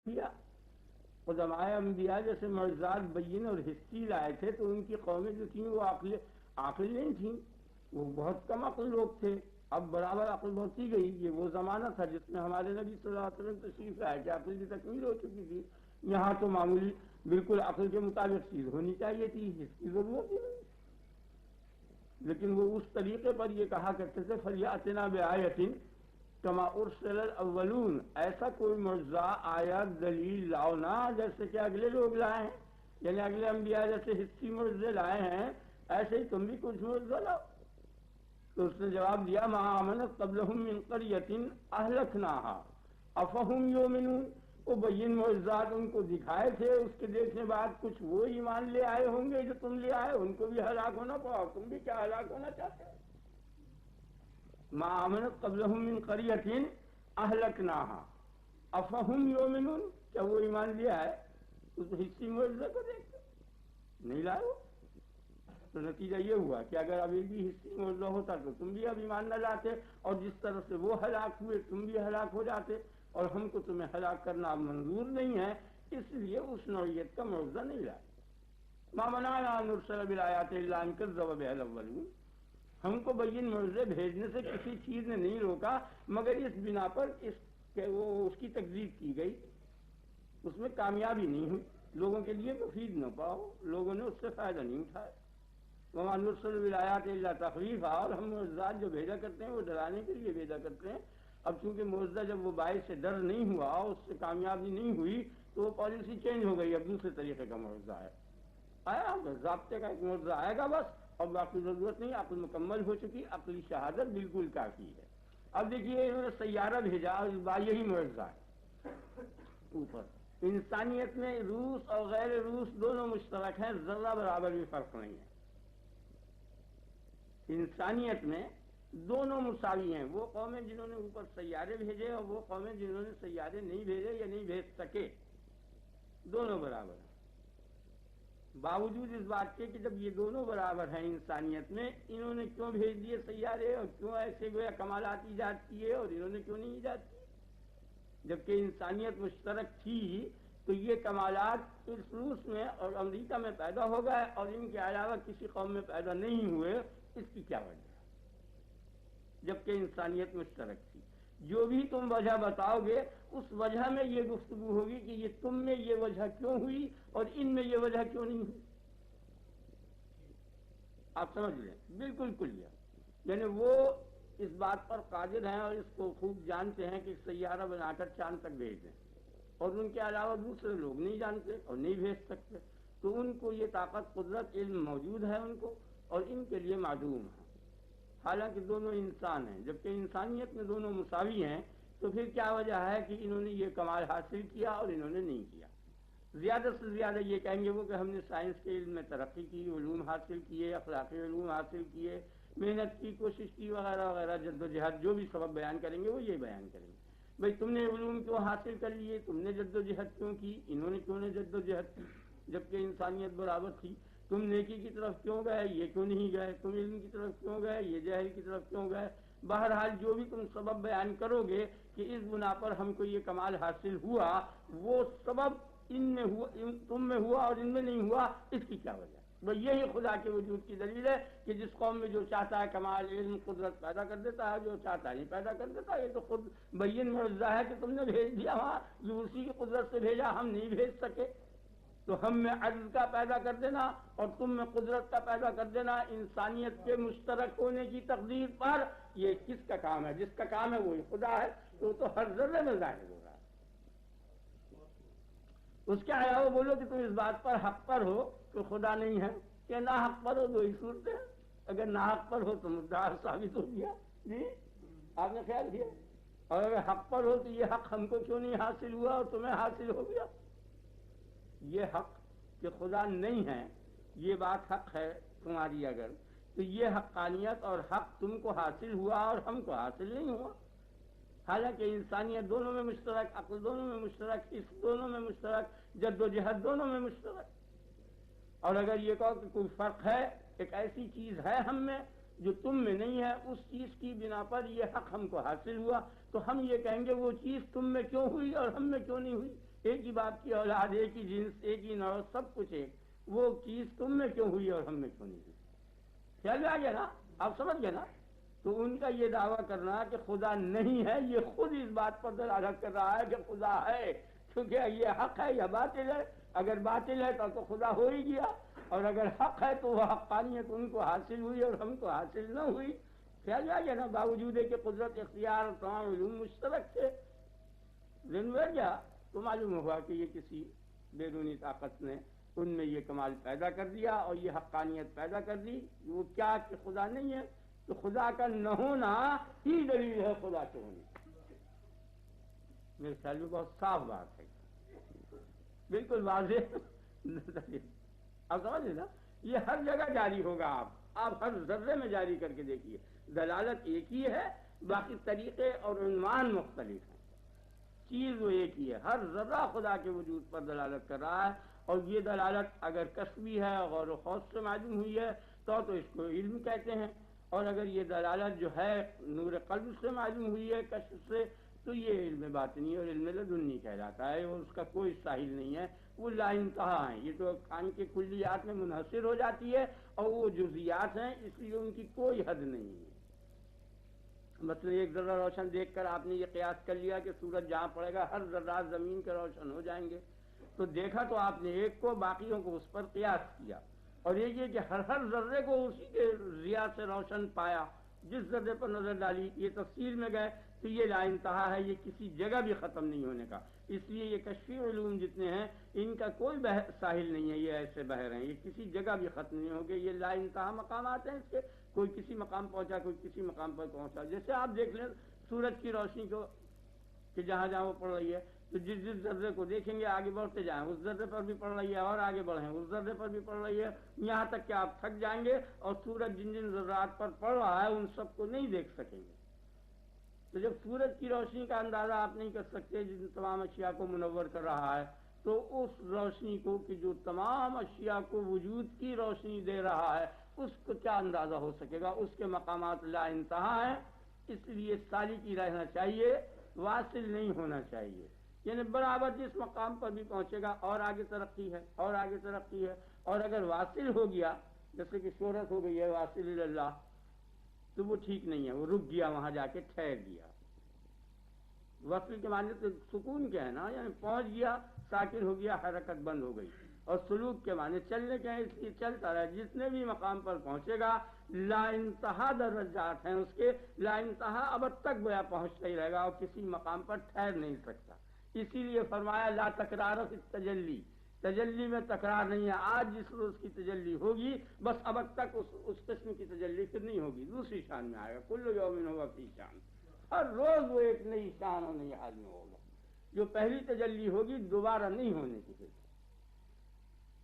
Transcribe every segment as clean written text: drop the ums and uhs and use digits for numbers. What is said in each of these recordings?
کیا قدمائے انبیاء جیسے معجزات بین اور حسی لائے تھے تو ان کی قومیں جو تھیں وہ عقل نہیں تھیں، وہ بہت کم عقل لوگ تھے. اب برابر عقل بڑھتی گئی. یہ وہ زمانہ تھا جس میں ہمارے نبی صلی اللہ علیہ وسلم تشریف لائے کہ عقل کی تکمیل ہو چکی تھی. یہاں تو معمولی بالکل عقل کے مطابق چیز ہونی چاہیے تھی، اس کی ضرورت ہی نہیں. لیکن وہ اس طریقے پر یہ کہا کرتے تھے فلیاتنا بآیۃ کما ارسل الاولون، ایسا کوئی معجزہ آیت دلیل لاؤ نا جیسے کہ اگلے لوگ لائے ہیں، یعنی اگلے انبیاء جیسے حسی معجزے لائے ہیں ایسے ہی تم بھی کچھ معجزہ لاؤ. تو اس نے جواب دیا ما آمنت قبلہم من قریۃ اہلکناھا افہم یؤمنون. وہ بین معجزات ان کو دکھائے تھے، اس کے دیکھنے بعد کچھ وہ ایمان لے آئے ہوں گے جو تم لے آئے، ان کو بھی ہلاک ہونا پڑا، تم بھی کیا ہلاک ہونا چاہتے ہو. ما آمنت قبلہم من قریۃ اہلکناھا افہم یؤمنون، کیا وہ ایمان لے آئے اس حسی معجزے کو دیکھ نہیں لائے ہو. تو نتیجہ یہ ہوا کہ اگر ابھی بھی حسی معجزہ ہوتا تو تم بھی اب ایمان نہ لاتے، اور جس طرح سے وہ ہلاک ہوئے تم بھی ہلاک ہو جاتے، اور ہم کو تمہیں ہلاک کرنا منظور نہیں ہے، اس لیے اس نوعیت کا معجزہ نہیں لائے. ما منعنا ان نرسل بالآیات الا ان کذب بها الاولون، ہم کو بین معجزے بھیجنے سے کسی چیز نے نہیں روکا مگر اس بنا پر کہ وہ اس کی تکذیب کی گئی، اس میں کامیابی نہیں ہوئی، لوگوں کے لیے مفید نہ پاؤ، لوگوں نے اس سے فائدہ نہیں اٹھایا. وما نرسل بالآیات الا تخویفا، اور ہم معجزات جو بھیجا کرتے ہیں وہ ڈرانے کے لیے بھیجا کرتے ہیں. اب چونکہ معجزہ جب وہ باعث سے ڈر نہیں ہوا، اس سے کامیابی نہیں ہوئی، تو وہ پالیسی چینج ہو گئی، اب دوسرے طریقے کا معجزہ ہے. آیا ضابطے کا ایک معجزہ آئے گا بس، اور باقی ضرورت نہیں، عقل مکمل ہو چکی، عقلی شہادت بالکل کافی ہے. اب دیکھیے انہوں نے سیارہ بھیجا، اور اس بار یہی معجزہ ہے. اوپر انسانیت میں روس اور غیر روس دونوں مشترک ہیں، ذرہ برابر بھی فرق نہیں ہے. انسانیت میں دونوں مساوی ہیں، وہ قومیں جنہوں نے اوپر سیارے بھیجے اور وہ قومیں جنہوں نے سیارے نہیں بھیجے یا نہیں بھیج سکے، دونوں برابر ہیں. باوجود اس بات کے کہ جب یہ دونوں برابر ہیں انسانیت میں، انہوں نے کیوں بھیج دیے سیارے اور کیوں ایسے گویا کمالات ایجاد کیے اور انہوں نے کیوں نہیں ایجاد کیے، جبکہ انسانیت مشترک تھی. تو یہ کمالات اس روس میں اور امریکہ میں پیدا ہو گئے اور ان کے علاوہ کسی قوم میں پیدا نہیں ہوئے، اس کی کیا وجہ ہے جبکہ انسانیت مشترک تھی. جو بھی تم وجہ بتاؤ گے اس وجہ میں یہ گفتگو ہوگی کہ یہ تم میں یہ وجہ کیوں ہوئی اور ان میں یہ وجہ کیوں نہیں ہوئی. آپ سمجھ لیں بالکل کلیہ. یعنی وہ اس بات پر قادر ہیں اور اس کو خوب جانتے ہیں کہ سیارہ بنا کر چاند تک بھیج دیں، اور ان کے علاوہ دوسرے لوگ نہیں جانتے اور نہیں بھیج سکتے. تو ان کو یہ طاقت قدرت علم موجود ہے ان کو، اور ان کے لیے معدوم ہے. حالانکہ دونوں انسان ہیں، جبکہ انسانیت میں دونوں مساوی ہیں، تو پھر کیا وجہ ہے کہ انہوں نے یہ کمال حاصل کیا اور انہوں نے نہیں کیا. زیادہ سے زیادہ یہ کہیں گے وہ کہ ہم نے سائنس کے علم میں ترقی کی، علوم حاصل کیے، اخلاقی علوم حاصل کیے، محنت کی، کوشش کی، وغیرہ وغیرہ، جد و جہد، جو بھی سبب بیان کریں گے وہ یہ بیان کریں گے. بھئی تم نے علوم کیوں حاصل کر لیے، تم نے جد و جہد کیوں کی، انہوں نے کیوں نے جد و جہد کی جبکہ انسانیت برابر تھی. تم نیکی کی طرف کیوں گئے، یہ کیوں نہیں گئے، تم علم کی طرف کیوں گئے، یہ جہل کی طرف کیوں گئے. بہرحال جو بھی تم سبب بیان کرو گے کہ اس بنا پر ہم کو یہ کمال حاصل ہوا، وہ سبب ان میں ہوا، تم میں ہوا اور ان میں نہیں ہوا، اس کی کیا وجہ ہے. وہ یہی خدا کے وجود کی دلیل ہے کہ جس قوم میں جو چاہتا ہے کمال علم قدرت پیدا کر دیتا ہے، جو چاہتا ہے نہیں پیدا کر دیتا. یہ تو خود بین معجزہ ہے کہ تم نے بھیج دیا وہاں، جو اسی کی قدرت سے بھیجا، ہم نہیں بھیج سکے. تو ہم میں عجز کا پیدا کر دینا اور تم میں قدرت کا پیدا کر دینا انسانیت کے مشترک ہونے کی تقدیر پر، یہ کس کا کام ہے؟ جس کا کام ہے وہی خدا ہے. تو ہر ذرے میں ظاہر ہو رہا ہے. اس کے علاوہ بولو کہ تم اس بات پر حق پر ہو کہ خدا نہیں ہے، کہ نہ حق پر ہو دو ہی صورتیں. اگر نہ حق پر ہو تو مدعا ثابت ہو گیا، جی آپ نے خیال کیا. اور اگر حق پر ہو تو یہ حق ہم کو کیوں نہیں حاصل ہوا اور تمہیں حاصل ہو گیا. یہ حق کہ خدا نہیں ہے، یہ بات حق ہے تمہاری، اگر تو یہ حقانیت اور حق تم کو حاصل ہوا اور ہم کو حاصل نہیں ہوا. حالانکہ انسانیت دونوں میں مشترک، عقل دونوں میں مشترک، اس دونوں میں مشترک، جد و جہد دونوں میں مشترک. اور اگر یہ کہو کہ کوئی فرق ہے، ایک ایسی چیز ہے ہم میں جو تم میں نہیں ہے، اس چیز کی بنا پر یہ حق ہم کو حاصل ہوا، تو ہم یہ کہیں گے وہ چیز تم میں کیوں ہوئی اور ہم میں کیوں نہیں ہوئی. ایک ہی باپ کی اولاد، ایک ہی جنس، ایک ہی نوع، سب کچھ ایک، وہ چیز تم میں کیوں ہوئی اور ہم میں کیوں نہیں ہوئی؟ خیال میں آ گیا نا؟ آپ سمجھ گئے نا؟ تو ان کا یہ دعویٰ کرنا کہ خدا نہیں ہے، یہ خود اس بات پر دلالت کر رہا ہے کہ خدا ہے، کیونکہ یہ حق ہے یا باطل ہے۔ اگر باطل ہے تو خدا ہو ہی گیا، اور اگر حق ہے تو وہ حقانیت ان کو حاصل ہوئی اور ہم کو حاصل نہ ہوئی۔ خیال میں آ گیا نا؟ باوجود ہے کہ قدرت، اختیار اور تمام علوم مشترک تھے، دن بھر گیا تو معلوم ہوا کہ یہ کسی بیرونی طاقت نے ان میں یہ کمال پیدا کر دیا اور یہ حقانیت پیدا کر دی۔ وہ کیا کہ خدا نہیں ہے، تو خدا کا نہ ہونا ہی دلیل ہے خدا کے ہونے کی۔ میرے خیال میں بہت صاف بات ہے، بالکل واضح۔ آپ سمجھ لیں نا؟ یہ ہر جگہ جاری ہوگا، آپ ہر ذرے میں جاری کر کے دیکھیے، دلالت ایک ہی ہے، باقی طریقے اور عنوان مختلف ہیں، چیز وہ ایک ہی ہے، ہر ذرہ خدا کے وجود پر دلالت کر رہا ہے۔ اور یہ دلالت اگر کسبی ہے، غور و خوض سے معلوم ہوئی ہے تو اس کو علم کہتے ہیں، اور اگر یہ دلالت جو ہے نور قلب سے معلوم ہوئی ہے، کشف سے، تو یہ علم باطنی اور علم لدنی کہلاتا ہے، اور اس کا کوئی ساحل نہیں ہے، وہ لا انتہا ہیں۔ یہ تو کان کے کلیات میں منحصر ہو جاتی ہے، اور وہ جزیات ہیں، اس لیے ان کی کوئی حد نہیں ہے۔ مثلا ایک ذرہ روشن دیکھ کر آپ نے یہ قیاس کر لیا کہ سورج جہاں پڑے گا ہر ذرات زمین کے روشن ہو جائیں گے، تو دیکھا تو آپ نے ایک کو، باقیوں کو اس پر قیاس کیا، اور یہ کہ ہر ذرے کو اسی کے ضیاء سے روشن پایا، جس ذرے پر نظر ڈالی، یہ تفصیل میں گئے تو یہ لا انتہا ہے، یہ کسی جگہ بھی ختم نہیں ہونے کا۔ اس لیے یہ کشفی علوم جتنے ہیں ان کا کوئی ساحل نہیں ہے، یہ ایسے بحر ہیں، یہ کسی جگہ بھی ختم نہیں ہوگے، یہ لا انتہا مقامات ہیں اس کے، کوئی کسی مقام پہنچا، کوئی کسی مقام پر پہنچا۔ جیسے آپ دیکھ لیں سورج کی روشنی کو کہ جہاں جہاں وہ پڑ رہی ہے، تو جس ذرے کو دیکھیں گے آگے بڑھتے جائیں، اس ذرے پر بھی پڑ رہی ہے، اور آگے بڑھیں اس ذرے پر بھی پڑ رہی ہے، یہاں تک کہ آپ تھک جائیں گے اور سورج جن جن ذرات پر پڑ رہا ہے ان سب کو نہیں دیکھ سکیں گے۔ تو جب سورج کی روشنی کا اندازہ آپ نہیں کر سکتے جن تمام اشیاء کو منور کر رہا ہے، تو اس روشنی کو کہ جو تمام اشیاء کو وجود کی روشنی دے رہا ہے، اس کو کیا اندازہ ہو سکے گا؟ اس کے مقامات لا انتہا ہیں، اس لیے سالک ہی رہنا چاہیے، واصل نہیں ہونا چاہیے، یعنی برابر جس مقام پر بھی پہنچے گا اور آگے ترقی ہے، اور آگے ترقی ہے، اور اگر واصل ہو گیا جیسے کہ شہرت ہو گئی ہے واصل اللہ، تو وہ ٹھیک نہیں ہے، وہ رک گیا، وہاں جا کے ٹھہر گیا۔ وصل کے معنی تو سکون کیا ہے نا، یعنی پہنچ گیا، ساکن ہو گیا، حرکت بند ہو گئی۔ اور سلوک کے معنی چلنے کے ہیں، اس لیے چلتا رہے، جتنے بھی مقام پر پہنچے گا لا انتہا درجات ہیں اس کے، لا انتہا ابد تک گویا پہنچتا ہی رہے گا اور کسی مقام پر ٹھہر نہیں سکتا۔ اسی لیے فرمایا لا تکرار فی التجلی، تجلی میں تکرار نہیں ہے، آج جس روز کی تجلی ہوگی بس ابد تک اس قسم کی تجلی پھر نہیں ہوگی، دوسری شان میں آئے گا، کل یوم ہوا فی شان، ہر روز وہ ایک نئی شان اور نئی حال میں ہوگا۔ جو پہلی تجلی ہوگی دوبارہ نہیں ہونے کی، پھر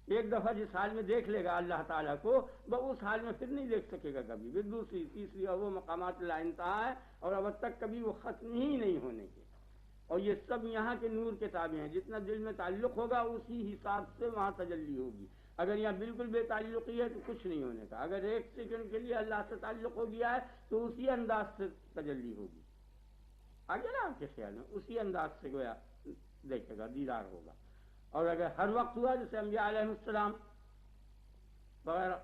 ایک دفعہ جس حال میں دیکھ لے گا اللہ تعالیٰ کو، وہ اس حال میں پھر نہیں دیکھ سکے گا کبھی، پھر دوسری تیسری، اور وہ مقامات لا انتہا ہے اور اب تک کبھی وہ ختم ہی نہیں ہونے کے۔ اور یہ سب یہاں کے نور کے تابع ہیں، جتنا دل میں تعلق ہوگا اسی حساب سے وہاں تجلی ہوگی۔ اگر یہاں بالکل بے تعلقی ہے تو کچھ نہیں ہونے کا، اگر ایک سیکنڈ کے لیے اللہ سے تعلق ہو گیا ہے تو اسی انداز سے تجلی ہوگی۔ آگے نا آپ کے خیال میں اسی انداز سے گویا دیکھے گا، دیدار ہوگا۔ اور اگر ہر وقت ہوا جیسے انبیاء علیہ السلام وغیرہ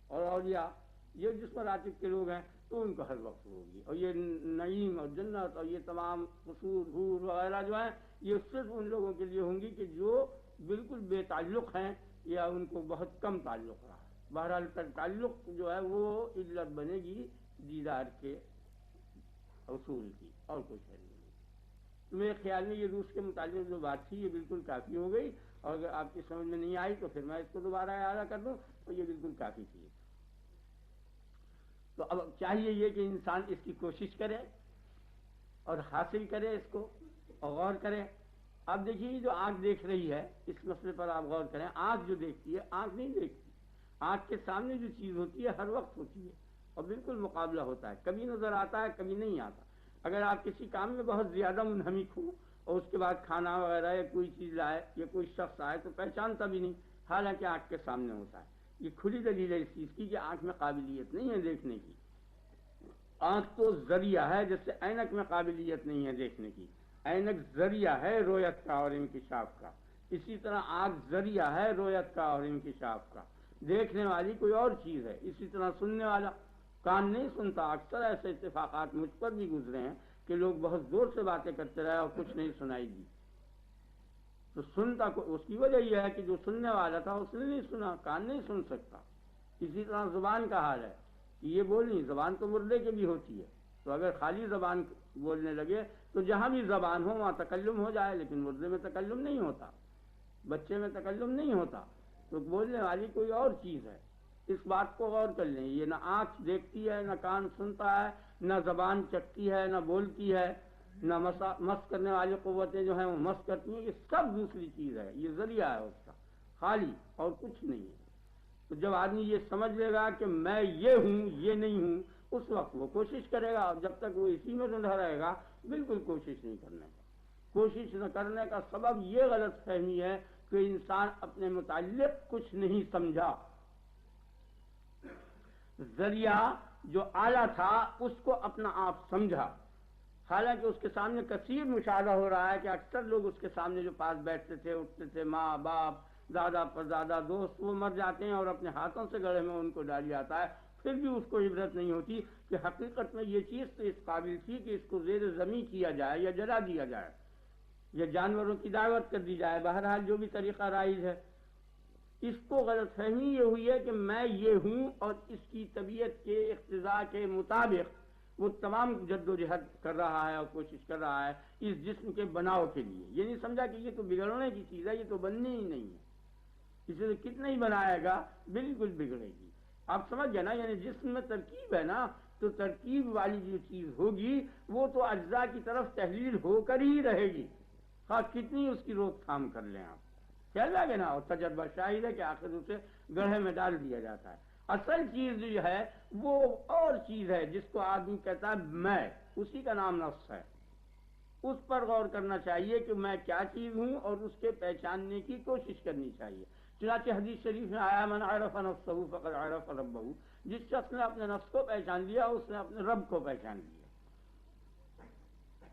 اور اولیاء، یہ جس مراتب کے لوگ ہیں، تو ان کو ہر وقت ہوگی۔ اور یہ نعیم اور جنت اور یہ تمام قصور حور وغیرہ جو ہیں، یہ صرف ان لوگوں کے لیے ہوں گی کہ جو بالکل بے تعلق ہیں یا ان کو بہت کم تعلق رہا ہے۔ بہرحال تعلق جو ہے وہ علت بنے گی دیدار کے اصول کی، اور کچھ ہے نہیں۔ تو میرے خیال میں یہ روس کے متعلق جو بات تھی یہ بالکل کافی ہو گئی، اور اگر آپ کی سمجھ میں نہیں آئی تو پھر میں اس کو دوبارہ اعادہ کر دوں، تو یہ بالکل کافی تھی۔ تو اب چاہیے یہ کہ انسان اس کی کوشش کرے اور حاصل کرے اس کو، اور غور کرے۔ اب دیکھیے جو آنکھ دیکھ رہی ہے، اس مسئلے پر آپ غور کریں، آنکھ جو دیکھتی ہے، آنکھ نہیں دیکھتی، آنکھ کے سامنے جو چیز ہوتی ہے ہر وقت ہوتی ہے، اور بالکل مقابلہ ہوتا ہے، کبھی نظر آتا ہے کبھی نہیں آتا۔ اگر آپ کسی کام میں بہت زیادہ منہمک ہوں اور اس کے بعد کھانا وغیرہ یا کوئی چیز لائے یا کوئی شخص آئے تو پہچانتا بھی نہیں، حالانکہ آنکھ کے سامنے ہوتا ہے۔ یہ کھلی دلیل ہے اس چیز کی کہ آنکھ میں قابلیت نہیں ہے دیکھنے کی۔ آنکھ تو ذریعہ ہے، جس سے اینک میں قابلیت نہیں ہے دیکھنے کی، اینک ذریعہ ہے رویت کا اور انکشاف کا، اسی طرح آنکھ ذریعہ ہے رویت کا اور انکشاف کا، دیکھنے والی کوئی اور چیز ہے، اسی طرح سننے والا کان نہیں سنتا۔ اکثر ایسے اتفاقات مجھ پر بھی گزرے ہیں کہ لوگ بہت زور سے باتیں کرتے رہے اور کچھ نہیں سنائی دی، تو سنتا اس کی وجہ یہ ہے کہ جو سننے والا تھا اس نے نہیں سنا، کان نہیں سن سکتا۔ اسی طرح زبان کا حال ہے کہ یہ بولنی، زبان تو مردے کی بھی ہوتی ہے، تو اگر خالی زبان بولنے لگے تو جہاں بھی زبان ہو وہاں تکلم ہو جائے، لیکن مردے میں تکلم نہیں ہوتا، بچے میں تکلم نہیں ہوتا، تو بولنے والی کوئی اور چیز ہے۔ اس بات کو غور کر لیں، یہ نہ آنکھ دیکھتی ہے، نہ کان سنتا ہے، نہ زبان چکتی ہے، نہ بولتی ہے، نہ مس کرنے والی قوتیں جو ہیں وہ مس کرتی ہیں، یہ سب دوسری چیز ہے، یہ ذریعہ ہے اس کا، خالی اور کچھ نہیں ہے۔ تو جب آدمی یہ سمجھ لے گا کہ میں یہ ہوں یہ نہیں ہوں، اس وقت وہ کوشش کرے گا، اور جب تک وہ اسی میں رنڈا رہے گا بالکل کوشش نہیں کرنے کا۔ کوشش نہ کرنے کا سبب یہ غلط فہمی ہے کہ انسان اپنے متعلق کچھ نہیں سمجھا، ذریعہ جو اعلیٰ تھا اس کو اپنا آپ سمجھا، حالانکہ اس کے سامنے کثیر مشاہدہ ہو رہا ہے کہ اکثر لوگ اس کے سامنے جو پاس بیٹھتے تھے اٹھتے تھے، ماں باپ دادا پردادا دوست، وہ مر جاتے ہیں اور اپنے ہاتھوں سے گڑھے میں ان کو ڈال جاتا ہے، پھر بھی اس کو عبرت نہیں ہوتی کہ حقیقت میں یہ چیز تو اس قابل تھی کہ اس کو زیر زمین کیا جائے یا جلا دیا جائے یا جانوروں کی دعوت کر دی جائے، بہرحال جو بھی طریقہ رائج ہے۔ اس کو غلط فہمی یہ ہوئی ہے کہ میں یہ ہوں، اور اس کی طبیعت کے اقتضاء کے مطابق وہ تمام جد و جہد کر رہا ہے اور کوشش کر رہا ہے اس جسم کے بناؤ کے لیے۔ یہ نہیں سمجھا کہ یہ تو بگڑنے کی چیز ہے، یہ تو بننی ہی نہیں ہے، اسے کتنا ہی بنائے گا بالکل بگڑے گی۔ آپ سمجھ گئے نا، یعنی جسم میں ترکیب ہے نا، تو ترکیب والی جو چیز ہوگی وہ تو اجزاء کی طرف تحلیل ہو کر ہی رہے گی، خواہ کتنی اس کی روک تھام کر لیں آپ، خیال لگے نا۔ اور تجربہ شاہد ہے کہ آخر اسے گڑھے میں ڈال دیا جاتا ہے۔ اصل چیز جو ہے وہ اور چیز ہے جس کو آدمی کہتا ہے میں، اسی کا نام نفس ہے۔ اس پر غور کرنا چاہیے کہ میں کیا چیز ہوں اور اس کے پہچاننے کی کوشش کرنی چاہیے۔ چنانچہ حدیث شریف میں آیا من عرف نفسہ فقد عرف ربہ، جس شخص نے اپنے نفس کو پہچان لیا اس نے اپنے رب کو پہچان لیا۔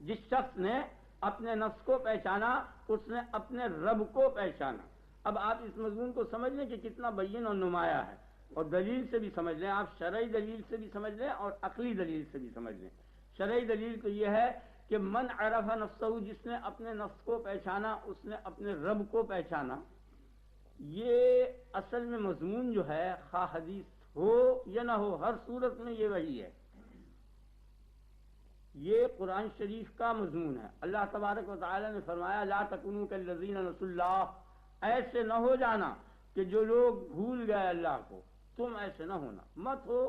جس شخص نے اپنے نفس کو پہچانا اس نے اپنے رب کو پہچانا۔ اب آپ اس مضمون کو سمجھ لیں کہ کتنا بین اور نمایاں ہے، اور دلیل سے بھی سمجھ لیں، آپ شرعی دلیل سے بھی سمجھ لیں اور عقلی دلیل سے بھی سمجھ لیں۔ شرعی دلیل تو یہ ہے کہ من عرف نفسہ، جس نے اپنے نفس کو پہچانا اس نے اپنے رب کو پہچانا۔ یہ اصل میں مضمون جو ہے خواہ حدیث ہو یا نہ ہو، ہر صورت میں یہ وہی ہے، یہ قرآن شریف کا مضمون ہے۔ اللہ تبارک و تعالی نے فرمایا لا تکونوا کالذین نسوا اللہ، ایسے نہ ہو جانا کہ جو لوگ بھول گئے اللہ کو، تم ایسے نہ ہونا، مت ہو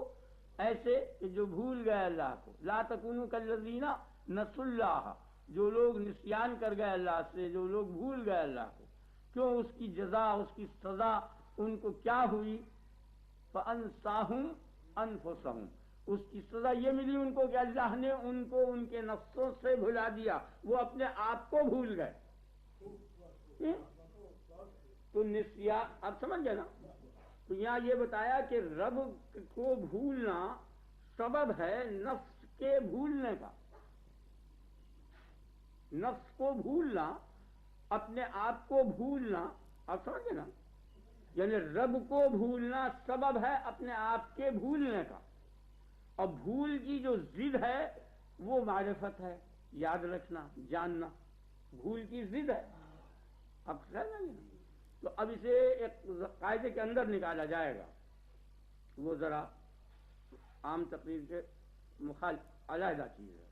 ایسے کہ جو بھول گئے اللہ کو۔ لا تکونوا کالذین نسوا اللہ، جو لوگ نسیان کر گئے اللہ سے، جو لوگ بھول گئے اللہ کو، کیوں؟ اس کی جزا، اس کی سزا ان کو کیا ہوئی؟ فَأَنْسَاهُمْ أَنفُسَهُمْ، اس کی سزا یہ ملی ان کو کہ اللہ نے ان کو ان کے نفسوں سے بھلا دیا، وہ اپنے آپ کو بھول گئے۔ تو نسیان، آپ سمجھ گئے نا؟ تو یہاں یہ بتایا کہ رب کو بھولنا سبب ہے نفس کے بھولنے کا، نفس کو بھولنا، اپنے آپ کو بھولنا، آپ سمجھ گئے نا؟ یعنی رب کو بھولنا سبب ہے اپنے آپ کے بھولنے کا، اور بھول کی جو ضد ہے وہ معرفت ہے، یاد رکھنا، جاننا، بھول کی ضد ہے۔ اب خیال ہے نا؟ تو اب اسے ایک قاعدے کے اندر نکالا جائے گا، وہ ذرا عام تقریر کے مخالف علیحدہ چیز ہے۔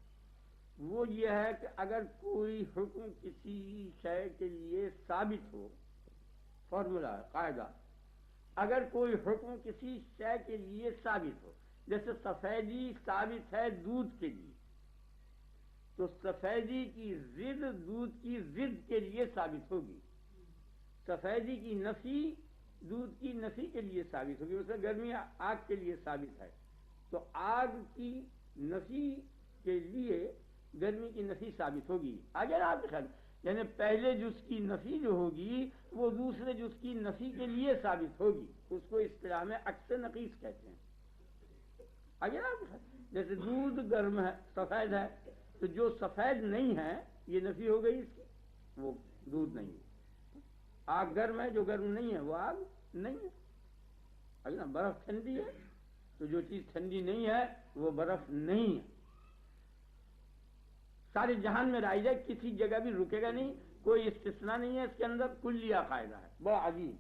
وہ یہ ہے کہ اگر کوئی حکم کسی شے کے لیے ثابت ہو، فارمولہ ہے، قاعدہ، اگر کوئی حکم کسی شے کے لیے ثابت ہو، جیسے سفیدی ثابت ہے دودھ کے لیے، تو سفیدی کی ضد دودھ کی ضد کے لیے ثابت ہوگی، سفیدی کی نفی دودھ کی نفی کے لیے ثابت ہوگی۔ مثلا گرمی آگ کے لیے ثابت ہے تو آگ کی نفی کے لیے گرمی کی نفی ثابت ہوگی۔ آگے آپ خیال، یعنی پہلے جز کی نفی جو ہوگی وہ دوسرے جز کی نفی کے لیے ثابت ہوگی، اس کو اصطلاح میں عکس نقیص کہتے ہیں۔ آگے آپ خیال، جیسے دودھ گرم ہے، سفید ہے، تو جو سفید نہیں ہے یہ نفی ہو گئی اس کی، وہ دودھ نہیں ہے۔ آگ گرم ہے، جو گرم نہیں ہے وہ آگ نہیں ہے۔ اگر نا برف ٹھنڈی ہے تو جو چیز ٹھنڈی نہیں ہے وہ برف نہیں ہے۔ سارے جہان میں رائج ہے، کسی جگہ بھی رکے گا نہیں، کوئی استثناء نہیں ہے اس کے اندر، کلیہ قاعدہ ہے، بڑا عظیم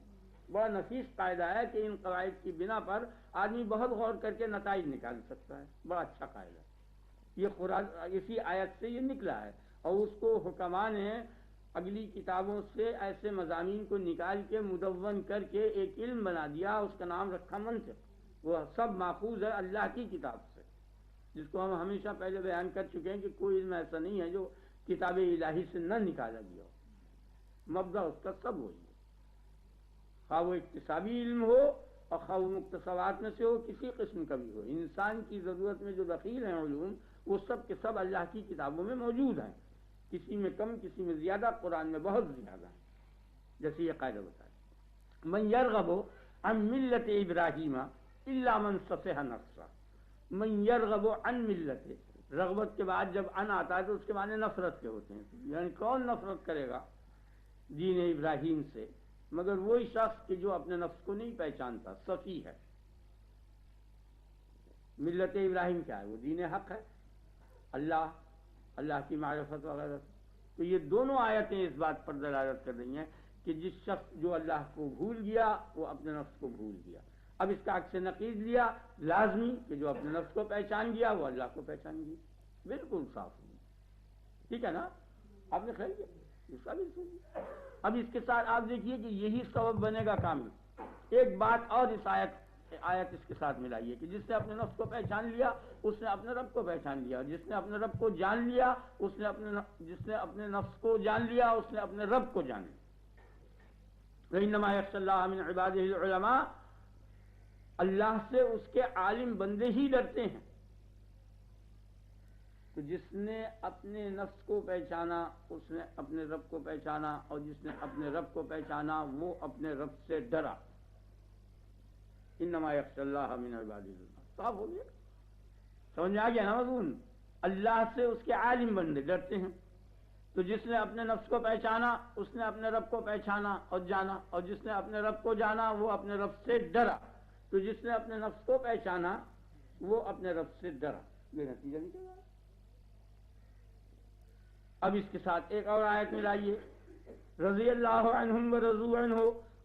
بڑا نفیس قاعدہ ہے کہ ان قواعد کی بنا پر آدمی بہت غور کر کے نتائج نکال سکتا ہے، بڑا اچھا قاعدہ ہے۔ یہ قرآن اسی آیت سے یہ نکلا ہے، اور اس کو حکماء نے اگلی کتابوں سے ایسے مضامین کو نکال کے مدون کر کے ایک علم بنا دیا، اس کا نام رکھا منطق۔ وہ سب ماخوذ ہے اللہ کی کتاب سے، جس کو ہم ہمیشہ پہلے بیان کر چکے ہیں کہ کوئی علم ایسا نہیں ہے جو کتاب الہی سے نہ نکالا گیا ہو، مبدا اس کا سب وہی ہے، خواہ وہ اکتسابی علم ہو اور خواہ وہ مکتسبات میں سے ہو، کسی قسم کا بھی ہو۔ انسان کی ضرورت میں جو دخیل ہیں علوم، وہ سب کے سب اللہ کی کتابوں میں موجود ہیں، کسی میں کم کسی میں زیادہ، قرآن میں بہت زیادہ ہیں، جیسے یہ قاعدہ بتایا، من یرغب عن ملت ابراہیم الا من صفح نفسہ۔ من یرغب عن ملت، رغبت کے بعد جب ان آتا ہے تو اس کے معنی نفرت کے ہوتے ہیں، یعنی کون نفرت کرے گا دین ابراہیم سے مگر وہی شخص کہ جو اپنے نفس کو نہیں پہچانتا، صفی ہے۔ ملت ابراہیم کیا ہے؟ وہ دین حق ہے، اللہ کی معرفت وغیرہ۔ تو یہ دونوں آیتیں اس بات پر دلالت کر رہی ہیں کہ جس شخص جو اللہ کو بھول گیا وہ اپنے نفس کو بھول گیا۔ اب اس کا عکس نقیض لیا، لازمی کہ جو اپنے نفس کو پہچان گیا وہ اللہ کو پہچان گیا، بالکل صاف ہوئی، ٹھیک ہے نا؟ آپ نے خیال کیا اس کا بھی سنیے۔ اب اس کے ساتھ آپ دیکھیے کہ یہی سبب بنے گا کامل۔ ایک بات اور اس آیت اس کے ساتھ ملائیے کہ جس نے اپنے نفس کو پہچان لیا اس نے اپنے رب کو پہچان لیا، جس نے اپنے رب کو جان لیا جس نے اپنے نفس کو جان لیا اس نے اپنے رب کو جان لیا۔ وَإِنَّمَا يَخْشَى اللَّهَ مِنْ عِبَادِهِ الْعُلَمَاء، اللہ سے اس کے عالم بندے ہی ڈرتے ہیں۔ تو جس نے اپنے نفس کو پہچانا اس نے اپنے رب کو پہچانا، اور جس نے اپنے رب کو پہچانا وہ اپنے رب سے ڈرا۔ انما یخشی اللہ من عبادہ اللہ، صاف ہو گیا، سمجھ میں آ گیا نا مضمون؟ اللہ سے اس کے عالم بندے ڈرتے ہیں۔ تو جس نے اپنے نفس کو پہچانا اس نے اپنے رب کو پہچانا اور جانا، اور جس نے اپنے رب کو جانا وہ اپنے رب سے ڈرا۔ تو جس نے اپنے نفس کو پہچانا وہ اپنے رب سے ڈرا، یہ نتیجہ نکل رہا ہے۔ اب اس کے ساتھ ایک اور آیت ملائیے، رضی اللہ عنہم ورضوا عنہ،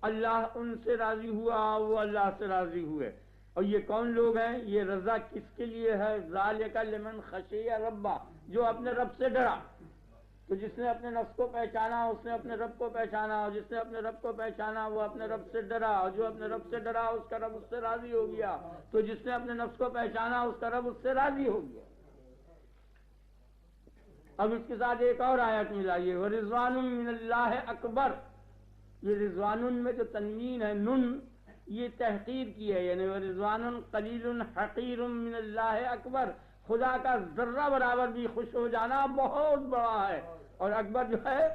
اللہ ان سے راضی ہوا وہ اللہ سے راضی ہوئے۔ اور یہ کون لوگ ہیں؟ یہ رضا کس کے لیے ہے؟ ذالک لمن خشی ربہ، جو اپنے رب سے ڈرا۔ تو جس نے اپنے نفس کو پہچانا اس نے اپنے رب کو پہچانا، اور جس نے اپنے رب کو پہچانا وہ اپنے رب سے ڈرا، اور جو اپنے رب سے ڈرا اس کا رب اس سے راضی ہو گیا۔ تو جس نے اپنے نفس کو پہچانا اس کا رب اس سے راضی ہو گیا۔ اب اس کے ساتھ ایک اور آیت ملائیے، ورضوان من اللہ اکبر۔ یہ رضوان میں جو تنوین ہے نون، یہ تحقیر کی ہے، یعنی ورضوان قلیل حقیر من اللہ اکبر، خدا کا ذرہ برابر بھی خوش ہو جانا بہت بڑا ہے، اور اکبر جو ہے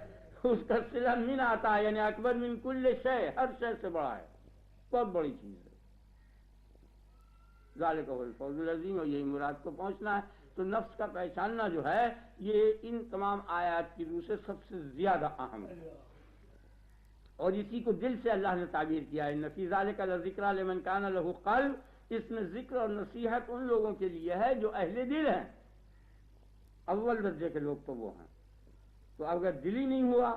اس کا صلہ من آتا ہے، یعنی اکبر من کل شے، ہر شے سے بڑا ہے، بہت بڑی چیز ہے۔ ذالک هو الفوز العظیم، اور یہی مراد کو پہنچنا ہے۔ تو نفس کا پہچاننا جو ہے یہ ان تمام آیات کی روح سے سب سے زیادہ اہم ہے، اور اسی کو دل سے اللہ نے تعبیر کیا ہے، ان فی ذالک لذکری لمن کان لہ قلب۔ اس میں ذکر اور نصیحت ان لوگوں کے لیے ہے جو اہل دل ہیں، اول درجے کے لوگ تو وہ ہیں۔ تو اگر دل ہی نہیں ہوا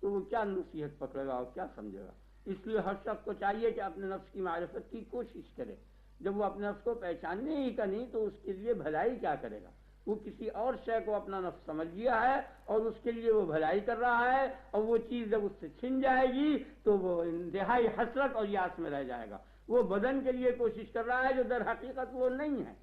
تو وہ کیا نصیحت پکڑے گا اور کیا سمجھے گا؟ اس لیے ہر شخص کو چاہیے کہ اپنے نفس کی معرفت کی کوشش کرے۔ جب وہ اپنے نفس کو پہچاننے ہی کا نہیں تو اس کے لیے بھلائی کیا کرے گا؟ وہ کسی اور شے کو اپنا نفس سمجھ لیا ہے اور اس کے لیے وہ بھلائی کر رہا ہے، اور وہ چیز جب اس سے چھن جائے گی تو وہ انتہائی حسرت اور یاس میں رہ جائے گا۔ وہ بدن کے لیے کوشش کر رہا ہے جو در حقیقت وہ نہیں ہے،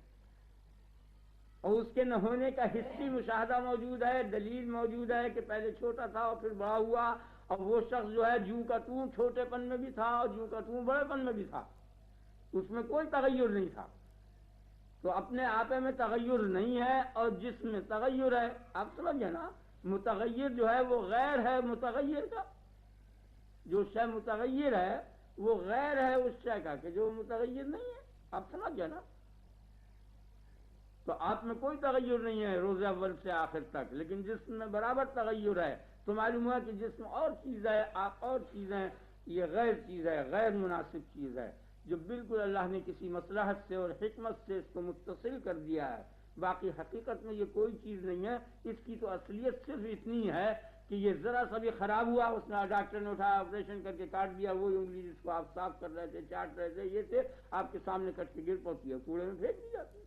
اور اس کے نہ ہونے کا حسی مشاہدہ موجود ہے، دلیل موجود ہے کہ پہلے چھوٹا تھا اور پھر بڑا ہوا، اور وہ شخص جو ہے جوں کا توں چھوٹے پن میں بھی تھا اور جوں کا توں بڑے پن میں بھی تھا، اس میں کوئی تغیر نہیں تھا۔ تو اپنے آپ میں تغیر نہیں ہے، اور جس میں تغیر ہے، آپ سمجھیں نا، متغیر جو ہے وہ غیر ہے متغیر کا، جو شے متغیر ہے وہ غیر ہے اس شے کا کہ جو متغیر نہیں ہے، آپ سمجھ گئے نا؟ تو آپ میں کوئی تغیر نہیں ہے روز اول سے آخر تک، لیکن جسم میں برابر تغیر ہے، تو معلوم ہوا کہ جسم اور چیز ہے، آپ اور چیز ہیں، یہ غیر چیز ہے، غیر مناسب چیز ہے، جو بالکل اللہ نے کسی مصلحت سے اور حکمت سے اس کو متصل کر دیا ہے۔ باقی حقیقت میں یہ کوئی چیز نہیں ہے، اس کی تو اصلیت صرف اتنی ہے کہ یہ ذرا سا بھی خراب ہوا، اس نے ڈاکٹر نے اٹھایا آپریشن کر کے کاٹ دیا، وہی انگلی جس کو آپ صاف کر رہے تھے، چاٹ رہے تھے، یہ تھے، آپ کے سامنے کٹ کے گر پڑتی ہے، کوڑے میں پھینک دی جاتی ہے،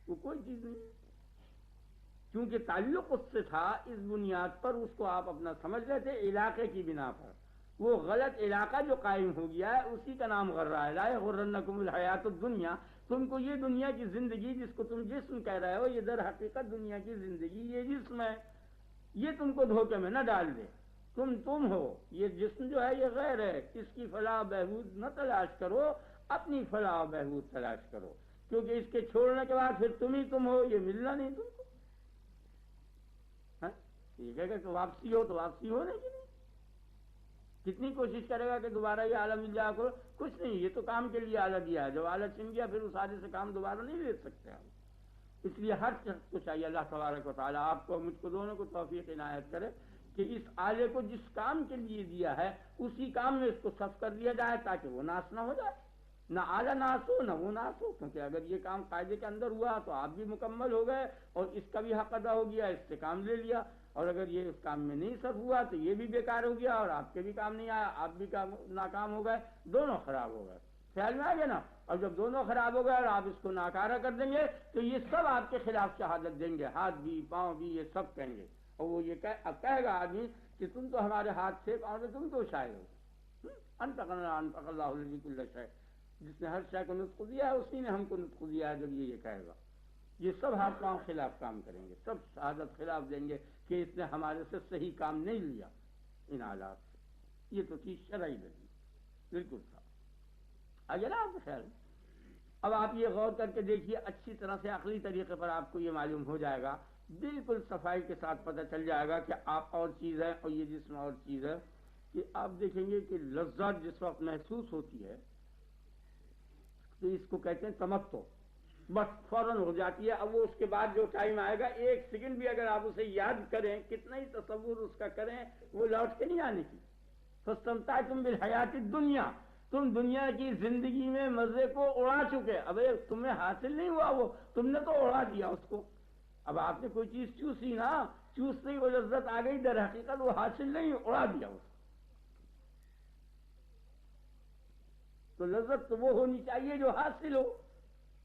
وہ کوئی چیز نہیں ہے، کیونکہ تعلق اس سے تھا، اس بنیاد پر اس کو آپ اپنا سمجھ رہے تھے، علاقے کی بنا پر۔ وہ غلط علاقہ جو قائم ہو گیا ہے اسی کا نام غرہ ہے، لا یغرنکم الحیات الدنیا، تم کو یہ دنیا کی زندگی جس کو تم جسم کہہ رہے ہو، یہ در حقیقت دنیا کی زندگی یہ جسم ہے، یہ تم کو دھوکے میں نہ ڈال دے، تم ہو، یہ جسم جو ہے یہ غیر ہے، اس کی فلاح بہبود نہ تلاش کرو، اپنی فلاح بہبود تلاش کرو، کیونکہ اس کے چھوڑنے کے بعد پھر تم ہی تم ہو، یہ ملنا نہیں تم کو۔ یہ کہے گا کہ واپسی ہو تو واپسی ہو نہیں، کتنی کوشش کرے گا کہ دوبارہ یہ آلہ مل جائے کرو، کچھ نہیں، یہ تو کام کے لیے آلہ دیا ہے، جب آلہ چھن گیا پھر اس آلے سے کام دوبارہ نہیں لے سکتے ہم۔ اس لیے ہر شخص کو چاہیے، اللہ تبارک و تعالیٰ آپ کو مجھ کو دونوں کو توفیق عنایت کرے کہ اس آلے کو جس کام کے لیے دیا ہے اسی کام میں اس کو صرف کر دیا جائے تاکہ وہ ناس نہ ہو جائے، نہ آلہ ناس ہو نہ وہ ناس ہو، کیونکہ اگر یہ کام قاعدے کے اندر ہوا تو آپ بھی مکمل ہو گئے اور اس کا بھی حق ادا ہو گیا، اس سے کام لے لیا، اور اگر یہ اس کام میں نہیں صرف ہوا تو یہ بھی بیکار ہو گیا اور آپ کے بھی کام نہیں آیا، آپ بھی ناکام ہو گئے، دونوں خراب ہو گئے، خیال میں آ گیا نا؟ اور جب دونوں خراب ہو گئے اور آپ اس کو ناکارہ کر دیں گے تو یہ سب آپ کے خلاف شہادت دیں گے، ہاتھ بھی پاؤں بھی، یہ سب کہیں گے، اور وہ یہ کہے گا آدمی کہ تم تو ہمارے ہاتھ سے پاؤں سے تم تو شاعر ہو، انطق اللہ الذی کل شیء، جس نے ہر شے کو نطق دیا ہے اسی نے ہم کو نطق دیا ہے، جب یہ کہے گا یہ سب ہاتھ پاؤں خلاف کام کریں گے، سب شہادت خلاف دیں گے کہ اس نے ہمارے سے صحیح کام نہیں لیا ان حالات سے، یہ تو چیز شرعی لگی، بالکل تھا۔ اگر آپ خیال اب آپ یہ غور کر کے دیکھیے اچھی طرح سے عقلی طریقے پر آپ کو یہ معلوم ہو جائے گا، بالکل صفائی کے ساتھ پتہ چل جائے گا کہ آپ اور چیز ہے اور یہ جسم اور چیز ہے، کہ آپ دیکھیں گے کہ لذت جس وقت محسوس ہوتی ہے تو اس کو کہتے ہیں تمتع، بس فوراً ہو جاتی ہے، اب وہ اس کے بعد جو ٹائم آئے گا ایک سیکنڈ بھی اگر آپ اسے یاد کریں، کتنا ہی تصور اس کا کریں، وہ لوٹ کے نہیں آنے کی۔ فاستمتعتم بالحیات الدنیا، تم دنیا کی زندگی میں مزے کو اڑا چکے، اب تمہیں حاصل نہیں ہوا، وہ تم نے تو اڑا دیا اس کو، اب آپ نے کوئی چیز چوسی نا، چوستے ہی وہ لذت آ گئی، در حقیقت وہ حاصل نہیں، اڑا دیا اس کو۔ تو لذت تو وہ ہونی چاہیے جو حاصل ہو،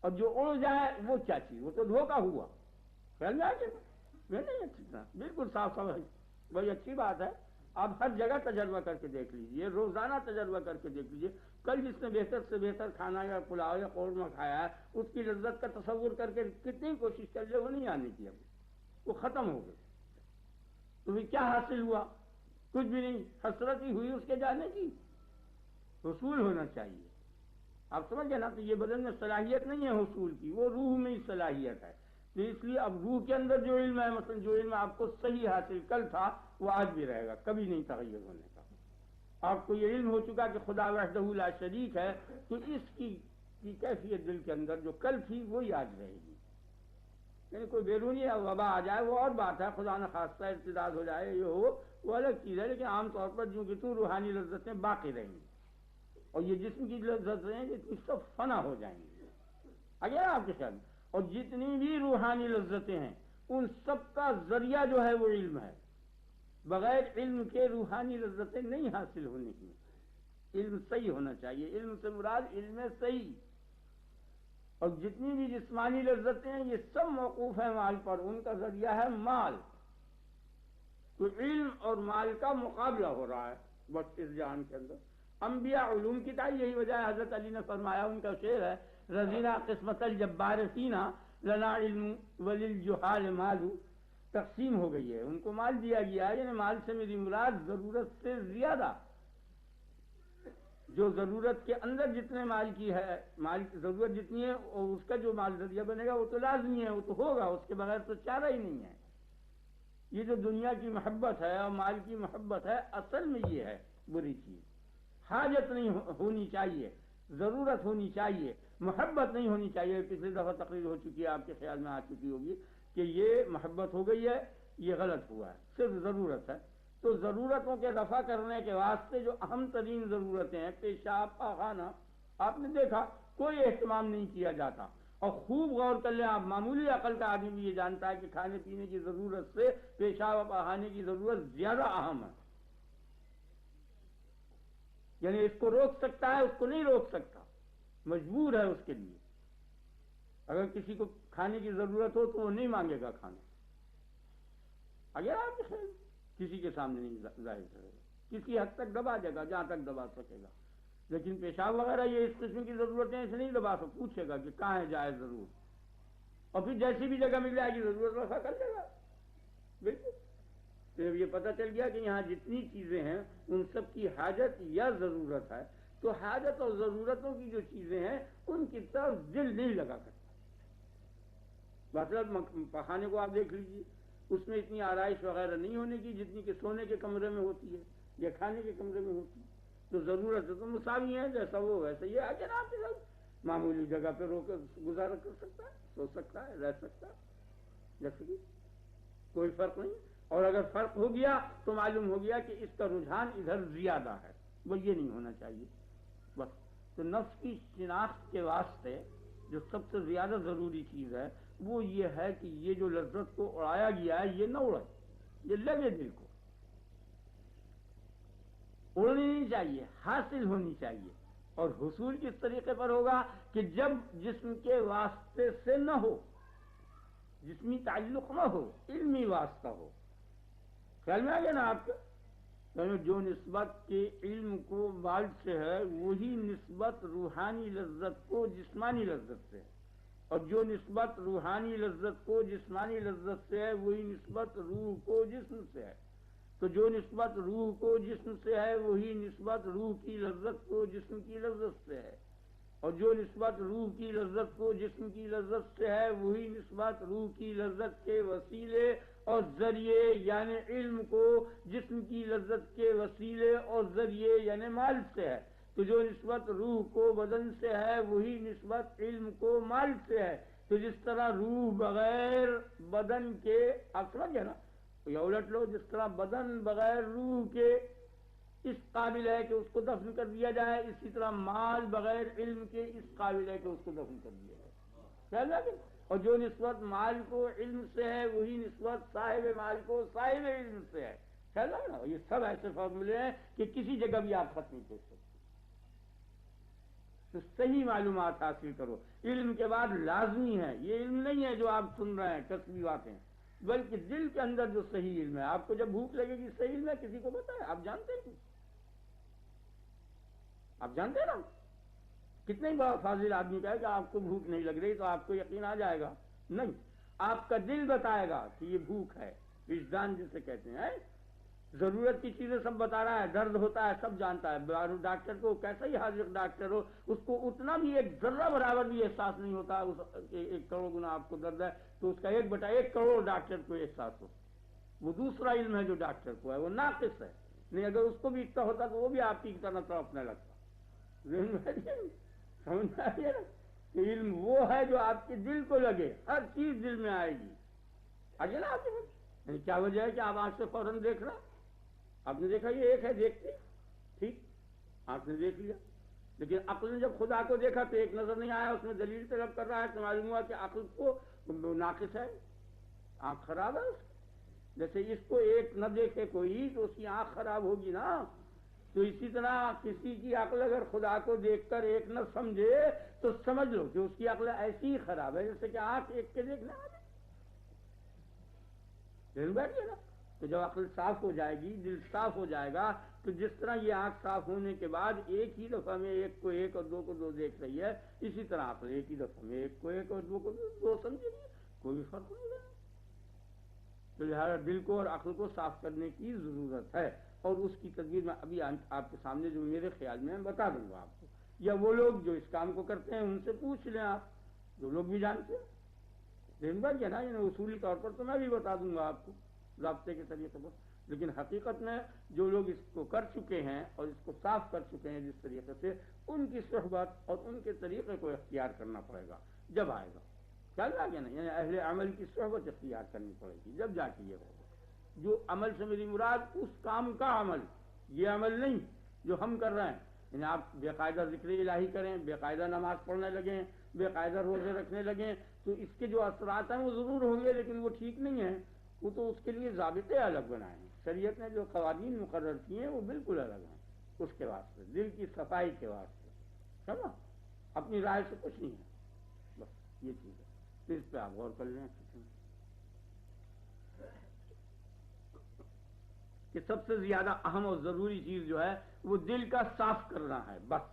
اور جو اڑ جائے وہ کیا چیز، وہ تو دھوکہ ہوا، خیال میں آ گیا؟ میں نہیں اچھی طرح بالکل صاف صاف، بڑی اچھی بات ہے، آپ ہر جگہ تجربہ کر کے دیکھ لیجئے، روزانہ تجربہ کر کے دیکھ لیجئے، کل جس نے بہتر سے بہتر کھانا یا پلاؤ یا قورمہ کھایا ہے اس کی لذت کا تصور کر کے کتنی کوشش کر لے، وہ نہیں آنے کی، اب وہ ختم ہو گئی، تمہیں کیا حاصل ہوا؟ کچھ بھی نہیں، حسرت ہی ہوئی اس کے جانے کی، حصول ہونا چاہیے، آپ سمجھ گئے نا؟ تو یہ بدن میں صلاحیت نہیں ہے حصول کی، وہ روح میں ہی صلاحیت ہے، تو اس لیے اب روح کے اندر جو علم ہے، مثلا جو علم آپ کو صحیح حاصل کل تھا وہ آج بھی رہے گا، کبھی نہیں تغیر ہونے کا۔ آپ کو یہ علم ہو چکا کہ خدا وحدہ لا شریک ہے، تو اس کی کیفیت دل کے اندر جو کل تھی وہی آج رہے گی، یعنی کوئی بیرونی وبا آ جائے وہ اور بات ہے، خدا نہ خواستہ ارتداد ہو جائے یہ ہو وہ الگ چیز ہے، لیکن عام طور پر جو کہ تو روحانی لذتیں باقی رہیں گی، اور یہ جسم کی لذتیں ہیں یہ سب فنا ہو جائیں گی، اگر آپ کے خیال، اور جتنی بھی روحانی لذتیں ہیں ان سب کا ذریعہ جو ہے وہ علم ہے، بغیر علم کے روحانی لذتیں نہیں حاصل ہونے کی، علم صحیح ہونا چاہیے، علم سے مراد علم صحیح، اور جتنی بھی جسمانی لذتیں ہیں یہ سب موقوف ہیں مال پر، ان کا ذریعہ ہے مال، تو علم اور مال کا مقابلہ ہو رہا ہے بس اس جہان کے اندر۔ انبیاء علوم کی تائی، یہی وجہ ہے حضرت علی نے فرمایا، ان کا شعر ہے، رضینا قسمت الجبار فینا لنا علم وللجہال مال، تقسیم ہو گئی ہے، ان کو مال دیا گیا ہے، یعنی مال سے میری مراد ضرورت سے زیادہ، جو ضرورت کے اندر جتنے مال کی ہے، مال کی ضرورت جتنی ہے اور اس کا جو مال ذریعہ بنے گا وہ تو لازمی ہے، وہ تو ہوگا، اس کے بغیر تو چارہ ہی نہیں ہے۔ یہ جو دنیا کی محبت ہے اور مال کی محبت ہے، اصل میں یہ ہے بری چیز، حاجت نہیں ہونی چاہیے، ضرورت ہونی چاہیے، محبت نہیں ہونی چاہیے. پچھلی دفعہ تقریر ہو چکی ہے، آپ کے خیال میں آ چکی ہوگی کہ یہ محبت ہو گئی ہے، یہ غلط ہوا ہے، صرف ضرورت ہے. تو ضرورتوں کے رفع کرنے کے واسطے جو اہم ترین ضرورتیں ہیں، پیشاب، پاخانہ، آپ نے دیکھا کوئی اہتمام نہیں کیا جاتا. اور خوب غور کر لیں آپ، معمولی عقل کا آدمی بھی یہ جانتا ہے کہ کھانے پینے کی ضرورت سے پیشاب اور پاخانے کی ضرورت زیادہ اہم ہے. یعنی اس کو روک سکتا ہے، اس کو نہیں روک سکتا، مجبور ہے اس کے لیے. اگر کسی کو کھانے کی ضرورت ہو تو وہ نہیں مانگے گا کھانا، اگر آپ کسی کے سامنے نہیں ظاہر کرے گا، کسی حد تک دبا دے گا جہاں تک دبا سکے گا. لیکن پیشاب وغیرہ یہ اس قسم کی ضرورتیں اسے نہیں دبا سکتا، پوچھے گا کہ کہاں ہے جائے ضرور، اور پھر جیسی بھی جگہ مل جائے گی ضرورت رفع کر لے گا. بالکل. تو یہ پتہ چل گیا کہ یہاں جتنی چیزیں ہیں ان سب کی حاجت یا ضرورت ہے. تو حاجت اور ضرورتوں کی جو چیزیں ہیں ان کی طرف دل نہیں لگا کرتا. مطلب پخانے کو آپ دیکھ لیجیے، اس میں اتنی آرائش وغیرہ نہیں ہونے کی جتنی کہ سونے کے کمرے میں ہوتی ہے یا کھانے کے کمرے میں ہوتی ہے. تو ضرورت ہے تو مساوی ہے، جیسا وہ ویسے یہ ہے. جناب کے ساتھ معمولی جگہ پہ رو کر گزارا کر سکتا ہے، سو سکتا ہے، رہ سکتا ہے، جیسے کہ کوئی فرق نہیں. اور اگر فرق ہو گیا تو معلوم ہو گیا کہ اس کا رجحان ادھر زیادہ ہے، وہ یہ نہیں ہونا چاہیے بس. تو نفس کی شناخت کے واسطے جو سب سے زیادہ ضروری چیز ہے وہ یہ ہے کہ یہ جو لذت کو اڑایا گیا ہے یہ نہ اڑے، یہ لگے دل کو. اڑنی نہیں چاہیے، حاصل ہونی چاہیے. اور حصول کس طریقے پر ہوگا کہ جب جسم کے واسطے سے نہ ہو، جسمی تعلق نہ ہو، علمی واسطہ ہو. خیال میں آ گیا نا آپ کے؟ جو نسبت کے علم کو مال سے ہے وہی نسبت روحانی لذت کو جسمانی لذت سے ہے، اور جو نسبت روحانی لذت کو جسمانی لذت سے ہے وہی نسبت روح کو جسم سے ہے. تو جو نسبت روح کو جسم سے ہے وہی نسبت روح کی لذت کو جسم کی لذت سے ہے، اور جو نسبت روح کی لذت کو جسم کی لذت سے ہے وہی نسبت روح کی لذت کے وسیلے اور ذریعے یعنی علم کو جسم کی لذت کے وسیلے اور ذریعے یعنی مال سے ہے. تو جو نسبت روح کو بدن سے ہے وہی نسبت علم کو مال سے ہے. تو جس طرح روح بغیر بدن کے، آپ سمجھ گئے نا، یا الٹ لو، جس طرح بدن بغیر روح کے اس قابل ہے کہ اس کو دفن کر دیا جائے، اسی طرح مال بغیر علم کے اس قابل ہے کہ اس کو دفن کر دیا جائے. خیال ہے؟ اور جو نسبت مال کو علم سے ہے وہی نسبت صاحب مال کو صاحب علم سے ہے. خیال ہے نا؟ یہ سب ایسے فارمولے ہیں کہ کسی جگہ بھی آپ ختم نہیں کر سکتے. تو صحیح معلومات حاصل کرو. علم کے بعد لازمی ہے، یہ علم نہیں ہے جو آپ سن رہے ہیں کسبی باتیں، بلکہ دل کے اندر جو صحیح علم ہے. آپ کو جب بھوک لگے گی صحیح علم ہے، کسی کو بتائیں، آپ جانتے ہیں، آپ جانتے ہیں نا. کتنے بڑا فاضل آدمی کا ہے کہ آپ کو بھوک نہیں لگ رہی تو آپ کو یقین آ جائے گا؟ نہیں، آپ کا دل بتائے گا کہ یہ بھوک ہے. وجدان جسے کہتے ہیں، ضرورت کی چیزیں سب بتا رہا ہے، درد ہوتا ہے سب جانتا ہے. ڈاکٹر کو کیسا ہی حاضر ڈاکٹر ہو، اس کو اتنا بھی ایک ذرہ برابر بھی احساس نہیں ہوتا. 1 کروڑ گنا آپ کو درد ہے تو اس کا 1/1 کروڑ ڈاکٹر کو احساس ہو. وہ دوسرا علم ہے جو ڈاکٹر کو ہے، وہ ناقص ہے. نہیں، اگر اس کو بھی اتنا ہوتا تو وہ بھی آپ کی طرح تڑپنے لگتا. سمجھ میں آئیے نا؟ کہ علم وہ ہے جو آپ کے دل کو لگے، ہر چیز دل میں آئے گی. آگے نا آپ کے کیا وجہ ہے کہ آپ آنکھ سے فوراً دیکھ رہے ہیں؟ آپ نے دیکھا یہ ایک ہے دیکھتی، ٹھیک، آپ نے دیکھ لیا. لیکن عقل نے جب خدا کو دیکھا تو ایک نظر نہیں آیا، اس میں دلیل طلب کر رہا ہے تو معلوم ہوا کہ عقل کو ناقص ہے، آنکھ خراب ہے. جیسے اس کو ایک نہ دیکھے کوئی تو اس کی آنکھ خراب ہوگی نا. تو اسی طرح کسی کی عقل اگر خدا کو دیکھ کر ایک نہ سمجھے تو سمجھ لو کہ اس کی عقل ایسی ہی خراب ہے جیسے کہ آنکھ ایک کے دیکھنا ہے. بیٹھیے نا. تو جب عقل صاف ہو جائے گی، دل صاف ہو جائے گا، تو جس طرح یہ آنکھ صاف ہونے کے بعد ایک ہی دفعہ میں 1 کو 1 اور 2 کو 2 دیکھ رہی ہے، اسی طرح عقل ایک ہی دفعہ میں 1 کو 1 اور 2 کو 2 سمجھے گی، کوئی فرق نہیں ہے. تو لہٰذا دل کو اور عقل کو صاف کرنے کی ضرورت ہے، اور اس کی تدبیر میں ابھی آپ کے سامنے جو میرے خیال میں بتا دوں گا آپ کو، یا وہ لوگ جو اس کام کو کرتے ہیں ان سے پوچھ لیں آپ، جو لوگ بھی جانتے ہیں. دن بھر کیا نا، اصولی طور پر تو میں بھی بتا دوں گا آپ کو ضابطے کے طریقے پر. لیکن حقیقت میں جو لوگ اس کو کر چکے ہیں اور اس کو صاف کر چکے ہیں جس طریقے سے، ان کی صحبت اور ان کے طریقے کو اختیار کرنا پڑے گا جب آئے گا، خیال آ گیا نا، یعنی اہل عمل کی صحبت اختیار کرنی پڑے گی جب جا کے یہ ہوگا۔ جو عمل سے میری مراد اس کام کا عمل، یہ عمل نہیں جو ہم کر رہے ہیں، یعنی آپ بے قاعدہ ذکر الہی کریں، بے قاعدہ نماز پڑھنے لگیں، بے قاعدہ روزے رکھنے لگیں، تو اس کے جو اثرات ہیں وہ ضرور ہوں گے، لیکن وہ ٹھیک نہیں ہیں، وہ تو اس کے لیے ضابطے الگ بنائے ہیں، شریعت نے جو قوانین مقرر کیے ہیں وہ بالکل الگ ہیں، اس کے واسطے دل کی صفائی کے واسطے، سمجھا؟ اپنی رائے سے کچھ نہیں ہے، بس یہ چیز ہے، تو اس پہ آپ غور کر لیں کہ سب سے زیادہ اہم اور ضروری چیز جو ہے وہ دل کا صاف کرنا ہے بس،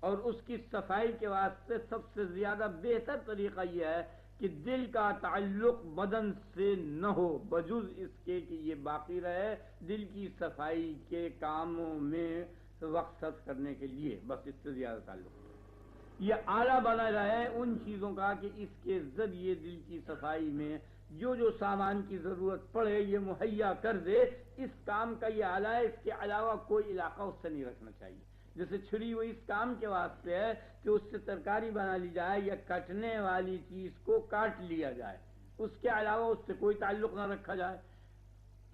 اور اس کی صفائی کے واسطے سب سے زیادہ بہتر طریقہ یہ ہے کہ دل کا تعلق بدن سے نہ ہو، بجز اس کے کہ یہ باقی رہے دل کی صفائی کے کاموں میں وقت صرف کرنے کے لیے، بس اس سے زیادہ تعلق یہ آلہ بنا رہے ان چیزوں کا کہ اس کے ذریعے دل کی صفائی میں جو جو سامان کی ضرورت پڑے یہ مہیا کر دے، اس کام کا یہ آلہ ہے، اس کے علاوہ کوئی علاقہ اس سے نہیں رکھنا چاہیے۔ جیسے چھری وہ اس کام کے واسطے ہے کہ اس سے ترکاری بنا لی جائے یا کٹنے والی چیز کو کاٹ لیا جائے، اس کے علاوہ اس سے کوئی تعلق نہ رکھا جائے،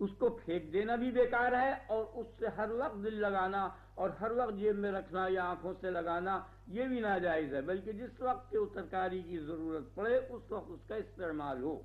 اس کو پھینک دینا بھی بیکار ہے، اور اس سے ہر وقت دل لگانا اور ہر وقت جیب میں رکھنا یا آنکھوں سے لگانا یہ بھی ناجائز ہے، بلکہ جس وقت کہ اس ترکاری کی ضرورت پڑے اس وقت اس کا استعمال ہو۔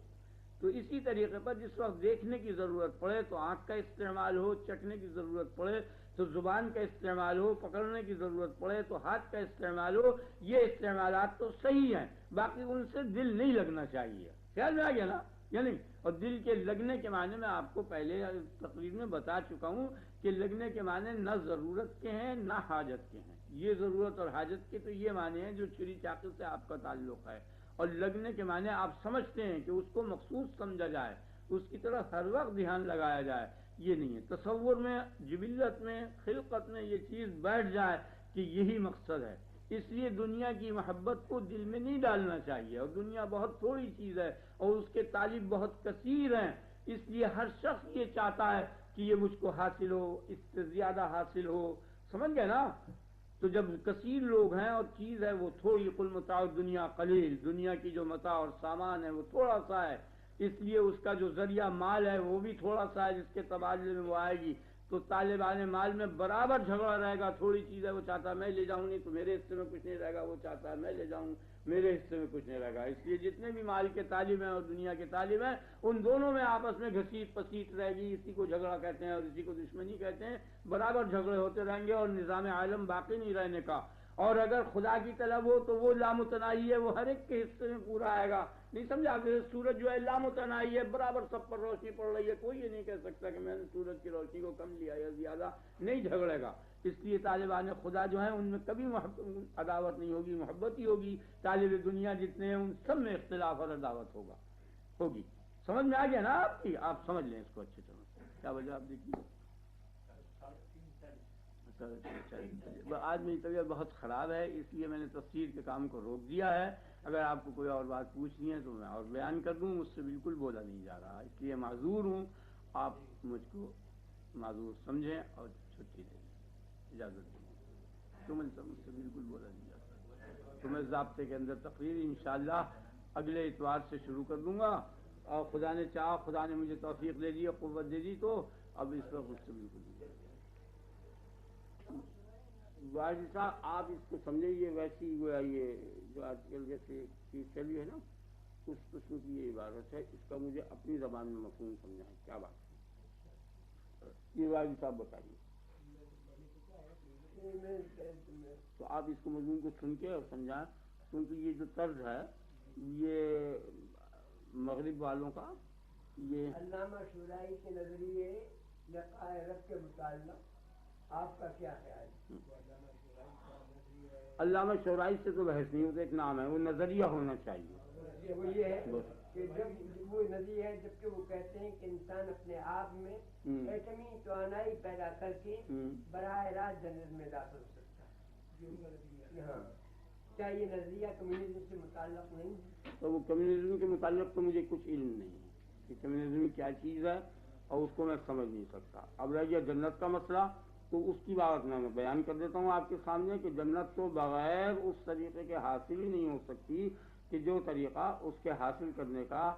تو اسی طریقے پر جس وقت دیکھنے کی ضرورت پڑے تو آنکھ کا استعمال ہو، چکھنے کی ضرورت پڑے تو زبان کا استعمال ہو، پکڑنے کی ضرورت پڑے تو ہاتھ کا استعمال ہو، یہ استعمالات تو صحیح ہیں، باقی ان سے دل نہیں لگنا چاہیے، خیال میں آ گیا نا؟ یعنی اور دل کے لگنے کے معنی میں آپ کو پہلے تقریر میں بتا چکا ہوں کہ لگنے کے معنی نہ ضرورت کے ہیں نہ حاجت کے ہیں، یہ ضرورت اور حاجت کے تو یہ معنی ہیں جو چھری چاقو سے آپ کا تعلق ہے، اور لگنے کے معنی آپ سمجھتے ہیں کہ اس کو مخصوص سمجھا جائے، اس کی طرف ہر وقت دھیان لگایا جائے، یہ نہیں ہے۔ تصور میں، جبلت میں، خلقت میں یہ چیز بیٹھ جائے کہ یہی مقصد ہے، اس لیے دنیا کی محبت کو دل میں نہیں ڈالنا چاہیے، اور دنیا بہت تھوڑی چیز ہے اور اس کے طالب بہت کثیر ہیں، اس لیے ہر شخص یہ چاہتا ہے کہ یہ مجھ کو حاصل ہو، اس سے زیادہ حاصل ہو، سمجھ گئے نا؟ تو جب کثیر لوگ ہیں اور چیز ہے وہ تھوڑی، قل متاع دنیا قلیل، دنیا کی جو متاع اور سامان ہے وہ تھوڑا سا ہے، اس لیے اس کا جو ذریعہ مال ہے وہ بھی تھوڑا سا ہے جس کے تبادلے میں وہ آئے گی، تو طالبان مال میں برابر جھگڑا رہے گا، تھوڑی چیز ہے وہ چاہتا ہے میں لے جاؤں، نہیں تو میرے حصے میں کچھ نہیں رہے گا، وہ چاہتا ہے میں لے جاؤں میرے حصے میں کچھ نہیں رہے گا، اس لیے جتنے بھی مال کے طالب ہیں اور دنیا کے طالب ہیں ان دونوں میں آپس میں گھسیٹ پسیٹ رہے گی، اسی کو جھگڑا کہتے ہیں اور اسی کو دشمنی کہتے ہیں، برابر جھگڑے ہوتے رہیں گے اور نظام عالم باقی نہیں رہنے کا۔ اور اگر خدا کی طلب ہو تو وہ لامتناہی ہے، وہ ہر ایک کے حصے میں پورا آئے گا، نہیں سمجھا؟ سورج جو ہے لامتناہی ہے، برابر سب پر روشنی پڑ رہی ہے، کوئی یہ نہیں کہہ سکتا کہ میں نے سورج کی روشنی کو کم لیا یا زیادہ، نہیں جھگڑے گا۔ اس لیے طالبان خدا جو ہیں ان میں کبھی عداوت نہیں ہوگی، محبت ہی ہوگی، طالب دنیا جتنے ہیں ان سب میں اختلاف اور عداوت ہوگی۔ سمجھ میں آ گیا نا آپ کی؟ آپ سمجھ لیں اس کو اچھی طرح، کیا وجہ آپ دیکھیے۔ آج میری طبیعت بہت خراب ہے، اس لیے میں نے تفسیر کے کام کو روک دیا ہے، اگر آپ کو کوئی اور بات پوچھنی ہے تو میں اور بیان کر دوں، مجھ سے بالکل بولا نہیں جا رہا، اس لیے معذور ہوں، آپ مجھ کو معذور سمجھیں اور چھٹی دیں، اجازت دیں، تو مجھ سے بالکل بولا نہیں جاتا، تو میں ضابطے کے اندر تقریر انشاءاللہ اگلے اتوار سے شروع کر دوں گا، اور خدا نے چاہا، خدا نے مجھے توفیق دے دی، قوت دے دی، تو اب اس وقت مجھ سے بالکل نہیں۔ واجد صاحب آپ اس کو سمجھیں، یہ ویسی ہوا، یہ جو آج کل جیسے چیز چلی ہے نا اس قسم کی یہ عبارت ہے، اس کا مجھے اپنی زبان میں مفہوم سمجھا ہے، کیا بات ہے یہ واجد صاحب بتائیے، تو آپ اس کو مضمون کو سن کے اور سمجھائیں، کیونکہ یہ جو طرز ہے یہ مغرب والوں کا، یہ علامہ شورائی کے نظریے لقاء رب کے متعلق آپ کا کیا خیال ہے؟ علامہ شورائی سے تو بحث نہیں ہوتا، ایک نام ہے، وہ نظریہ ہونا چاہیے، وہ یہ ہے کہ جب وہ نظریہ ہے جبکہ وہ کہتے ہیں کہ انسان اپنے آپ میں ایٹمی توانائی پیدا کر کے براہ راست جنت میں داخل ہو سکتا ہے، ہاں کیا یہ نظریہ کمیونزم سے متعلق نہیں؟ تو وہ کمیونزم کے متعلق تو مجھے کچھ علم نہیں ہے کہ کمیونزم کیا چیز ہے، اور اس کو میں سمجھ نہیں سکتا. اب رہ گیا جنت کا مسئلہ، تو اس کی بات میں بیان کر دیتا ہوں آپ کے سامنے کہ جنت تو بغیر اس طریقے کے حاصل ہی نہیں ہو سکتی کہ جو طریقہ اس کے حاصل کرنے کا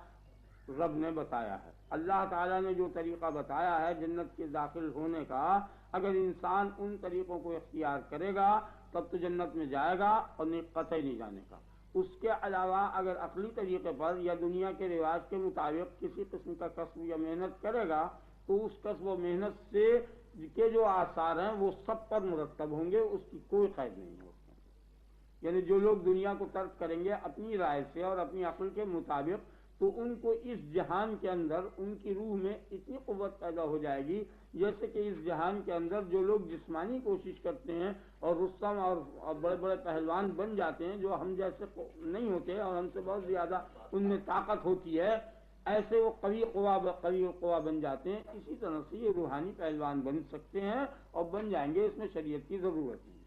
رب نے بتایا ہے. اللہ تعالیٰ نے جو طریقہ بتایا ہے جنت کے داخل ہونے کا، اگر انسان ان طریقوں کو اختیار کرے گا تب تو جنت میں جائے گا اور قطعی نہیں جانے کا. اس کے علاوہ اگر عقلی طریقے پر یا دنیا کے رواج کے مطابق کسی قسم کا کسب یا محنت کرے گا تو اس کسب و محنت سے کے جو آثار ہیں وہ سب پر مرتب ہوں گے، اس کی کوئی قید نہیں ہے. یعنی جو لوگ دنیا کو ترک کریں گے اپنی رائے سے اور اپنی عقل کے مطابق، تو ان کو اس جہان کے اندر ان کی روح میں اتنی قوت پیدا ہو جائے گی جیسے کہ اس جہان کے اندر جو لوگ جسمانی کوشش کرتے ہیں اور رستم اور بڑے بڑے پہلوان بن جاتے ہیں جو ہم جیسے نہیں ہوتے اور ہم سے بہت زیادہ ان میں طاقت ہوتی ہے، ایسے وہ قوی قوا بن جاتے ہیں. اسی طرح سے یہ روحانی پہلوان بن سکتے ہیں اور بن جائیں گے. اس میں شریعت کی ضرورت نہیں.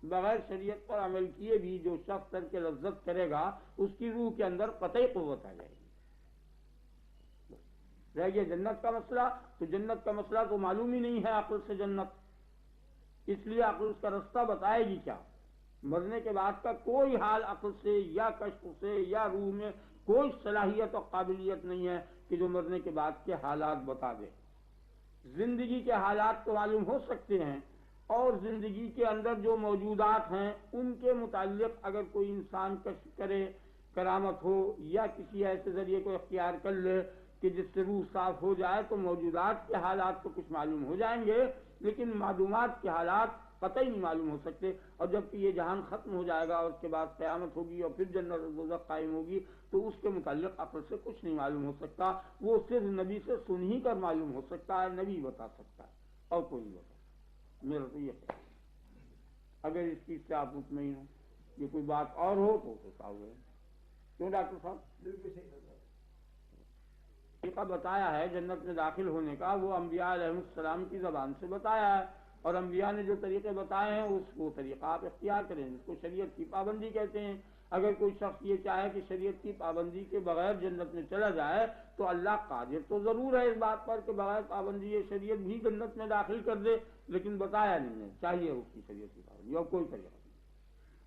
بغیر شریعت پر عمل کیے بھی جو شخص ترک لذت کرے گا اس کی روح کے اندر قطعی قوت آ جائے گی. رہ گیا جنت کا مسئلہ، تو جنت کا مسئلہ تو معلوم ہی نہیں ہے عقل سے جنت، اس لیے عقل اس کا رستہ بتائے گی کیا؟ مرنے کے بعد کا کوئی حال عقل سے یا کشف سے یا روح میں کوئی صلاحیت اور قابلیت نہیں ہے کہ جو مرنے کے بعد کے حالات بتا دے. زندگی کے حالات تو معلوم ہو سکتے ہیں، اور زندگی کے اندر جو موجودات ہیں ان کے متعلق اگر کوئی انسان کشف کرے، کرامت ہو یا کسی ایسے ذریعے کو اختیار کر لے کہ جس سے روح صاف ہو جائے، تو موجودات کے حالات تو کچھ معلوم ہو جائیں گے لیکن معلومات کے حالات قطعی نہیں معلوم ہو سکتے. اور جب کہ یہ جہان ختم ہو جائے گا اور اس کے بعد قیامت ہوگی اور پھر جنت و دوزخ قائم ہوگی تو اس کے متعلق عقل سے کچھ نہیں معلوم ہو سکتا. وہ صرف نبی سے سن ہی کر معلوم ہو سکتا ہے، نبی بتا سکتا ہے اور کوئی نہیں بتا سکتا. میرا تو یہ ہے. اگر اس چیز سے آپ مطمئن ہو، یہ کوئی بات اور ہو تو صاحب ہے. کیوں ڈاکٹر صاحب؟ بالکل صحیح بات. طریقہ بتایا ہے جنت میں داخل ہونے کا، وہ انبیاء علیہ السلام کی زبان سے بتایا ہے، اور انبیاء نے جو طریقے بتائے ہیں وہ طریقہ آپ اختیار کریں. اس کو شریعت کی پابندی کہتے ہیں. اگر کوئی شخص یہ چاہے کہ شریعت کی پابندی کے بغیر جنت میں چلا جائے تو اللہ قادر تو ضرور ہے اس بات پر کہ بغیر پابندی یہ شریعت بھی جنت میں داخل کر دے، لیکن بتایا نہیں ہے. چاہیے اس کی شریعت کی پابندی اور کوئی طریقہ نہیں.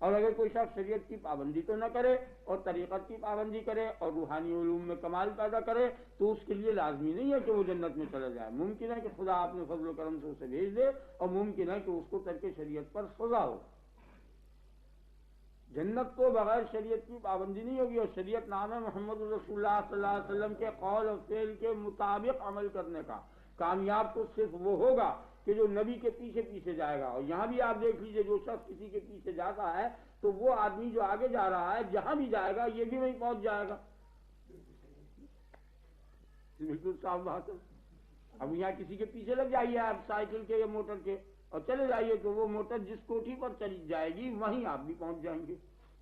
اور اگر کوئی شخص شریعت کی پابندی تو نہ کرے اور طریقت کی پابندی کرے اور روحانی علوم میں کمال پیدا کرے تو اس کے لیے لازمی نہیں ہے کہ وہ جنت میں چلا جائے. ممکن ہے کہ خدا اپنے فضل و کرم سے اسے بھیج دے، اور ممکن ہے کہ اس کو ترک شریعت پر سزا ہو. جنت تو بغیر شریعت کی پابندی نہیں ہوگی، اور شریعت نام ہے محمد رسول اللہ صلی اللہ علیہ وسلم کے قول اور فعل کے مطابق عمل کرنے کا. کامیاب تو صرف وہ ہوگا کہ جو نبی کے پیچھے پیچھے جائے گا. اور یہاں بھی آپ دیکھ لیجئے، جو شخص کسی کے پیچھے جاتا ہے تو وہ آدمی جو آگے جا رہا ہے جہاں بھی جائے گا یہ بھی وہیں پہنچ جائے گا. بالکل صاف بات ہے. اب یہاں کسی کے پیچھے لگ جائیے آپ سائیکل کے یا موٹر کے اور چلے جائیے تو وہ موٹر جس کوٹھی پر چلی جائے گی وہیں آپ بھی پہنچ جائیں گے.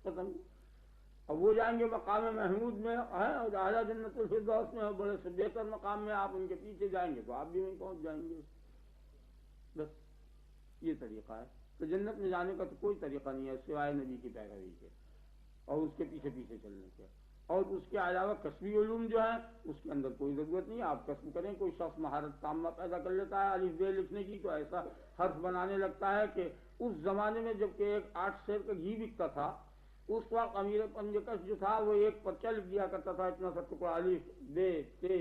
ختم. اور وہ جائیں گے مقام محمود میں ہے اور اعلیٰ جنت الفردوس میں، اور بڑے سے بہتر مقام میں آپ ان کے پیچھے جائیں گے تو آپ بھی وہیں پہنچ جائیں گے. بس یہ طریقہ ہے. تو جنت میں جانے کا تو کوئی طریقہ نہیں ہے سوائے نبی کی پیروی کے اور اس کے پیچھے پیچھے چلنے کے. اور اس کے علاوہ کسبی علوم جو ہے اس کے اندر کوئی ضرورت نہیں. آپ کسب کریں. کوئی شخص مہارت تامہ پیدا کر لیتا ہے الف ب لکھنے کی تو ایسا حرف بنانے لگتا ہے کہ اس زمانے میں جب کہ 8 سیر کا گھی بکتا تھا اس وقت امیر پنجکش جو تھا وہ ایک پرچہ لکھ دیا کرتا تھا، اتنا سا ٹکڑا الف ب ت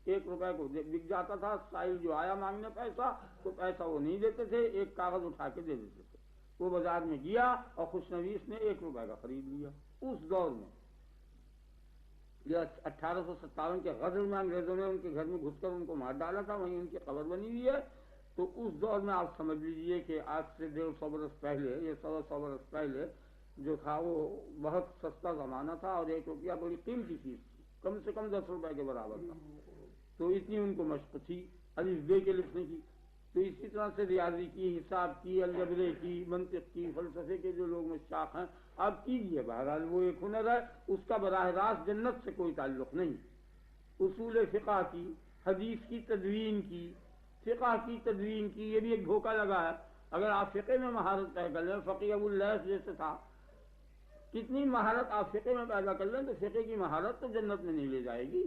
1 روپے کو بک جاتا تھا. سائل جو آیا مانگنے پیسہ تو پیسہ وہ نہیں دیتے تھے، ایک کاغذ اٹھا کے دے دیتے تھے. وہ بازار میں گیا اور خوشنویس نے 1 روپے کا خرید لیا. اس دور میں 1857 کے غزل میں انگریزوں نے ان کے گھر میں گھس کر ان کو مار ڈالا تھا، وہیں ان کی قبر بنی ہوئی ہے. تو اس دور میں آپ سمجھ لیجئے کہ آج سے 150 برس پہلے یا 100 برس پہلے جو تھا وہ بہت سستا زمانہ تھا اور 1 روپیہ بڑی قیمتی چیز تھی، کم سے کم 10 روپے کے برابر تھا. تو اتنی ان کو مشق تھی الف ب کے لکھنے کی. تو اسی طرح سے ریاضی کی، حساب کی، الجبرے کی، منطق کی، فلسفے کے جو لوگ مشتاق ہیں آپ کیجئے. بہرحال وہ ایک ہنر ہے، اس کا براہ راست جنت سے کوئی تعلق نہیں. اصول فقہ کی، حدیث کی تدوین کی، فقہ کی تدوین کی، یہ بھی ایک دھوکہ لگا ہے. اگر آپ فقہ میں مہارت پیدا کر لیں، فقیہ ابو اللیث جیسے تھا، کتنی مہارت آپ فقہ میں پیدا کر لیں تو فقہ کی مہارت تو جنت میں نہیں لے جائے گی.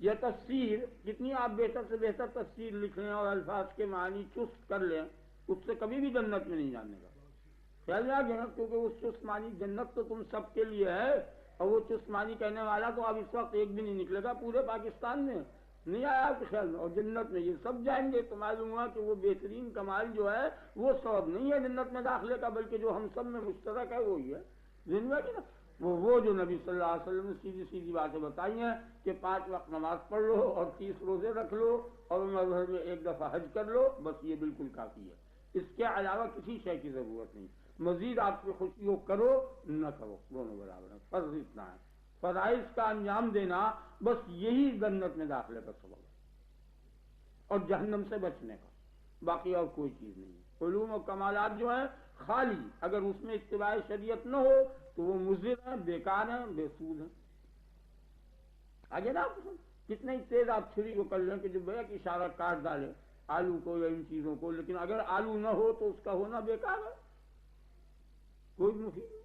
یہ تفسیر کتنی آپ بہتر سے بہتر تفسیر لکھ لیں اور الفاظ کے معنی چست کر لیں، اس سے کبھی بھی جنت میں نہیں جانے کا خیال آ گیا، کیونکہ اس چست معنی جنت تو تم سب کے لیے ہے، اور وہ چست معنی کہنے والا تو اب اس وقت ایک بھی نہیں نکلے گا پورے پاکستان میں، نہیں آیا آپ کے خیال میں، اور جنت میں یہ سب جائیں گے تو معلوم ہوا کہ وہ بہترین کمال جو ہے وہ سبب نہیں ہے جنت میں داخلے کا، بلکہ جو ہم سب میں مشترک ہے وہی ہے زندگی کی نا، وہ جو نبی صلی اللہ علیہ وسلم نے سیدھی سیدھی باتیں بتائی ہیں کہ 5 وقت نماز پڑھ لو اور 30 روزے رکھ لو اور عمر بھر میں 1 دفعہ حج کر لو، بس یہ بالکل کافی ہے، اس کے علاوہ کسی شے کی ضرورت نہیں، مزید آپ کی خوشیوں کرو نہ کرو دونوں برابر ہیں، فرض اتنا ہے، فرائض کا انجام دینا بس یہی جنت میں داخلے کا سبب ہے اور جہنم سے بچنے کا، باقی اور کوئی چیز نہیں ہے۔ علوم و کمالات جو ہیں خالی اگر اس میں اتباع شریعت نہ ہو تو وہ مضر ہیں، بیکار ہیں، بے سود ہیں۔ آگے نا آپ کتنے تیز آپ چھری کو کر لیں کہ جو بیک اشارہ کاٹ ڈالے آلو کو یا ان چیزوں کو، لیکن اگر آلو نہ ہو تو اس کا ہونا بیکار ہے، کوئی مفید نہیں،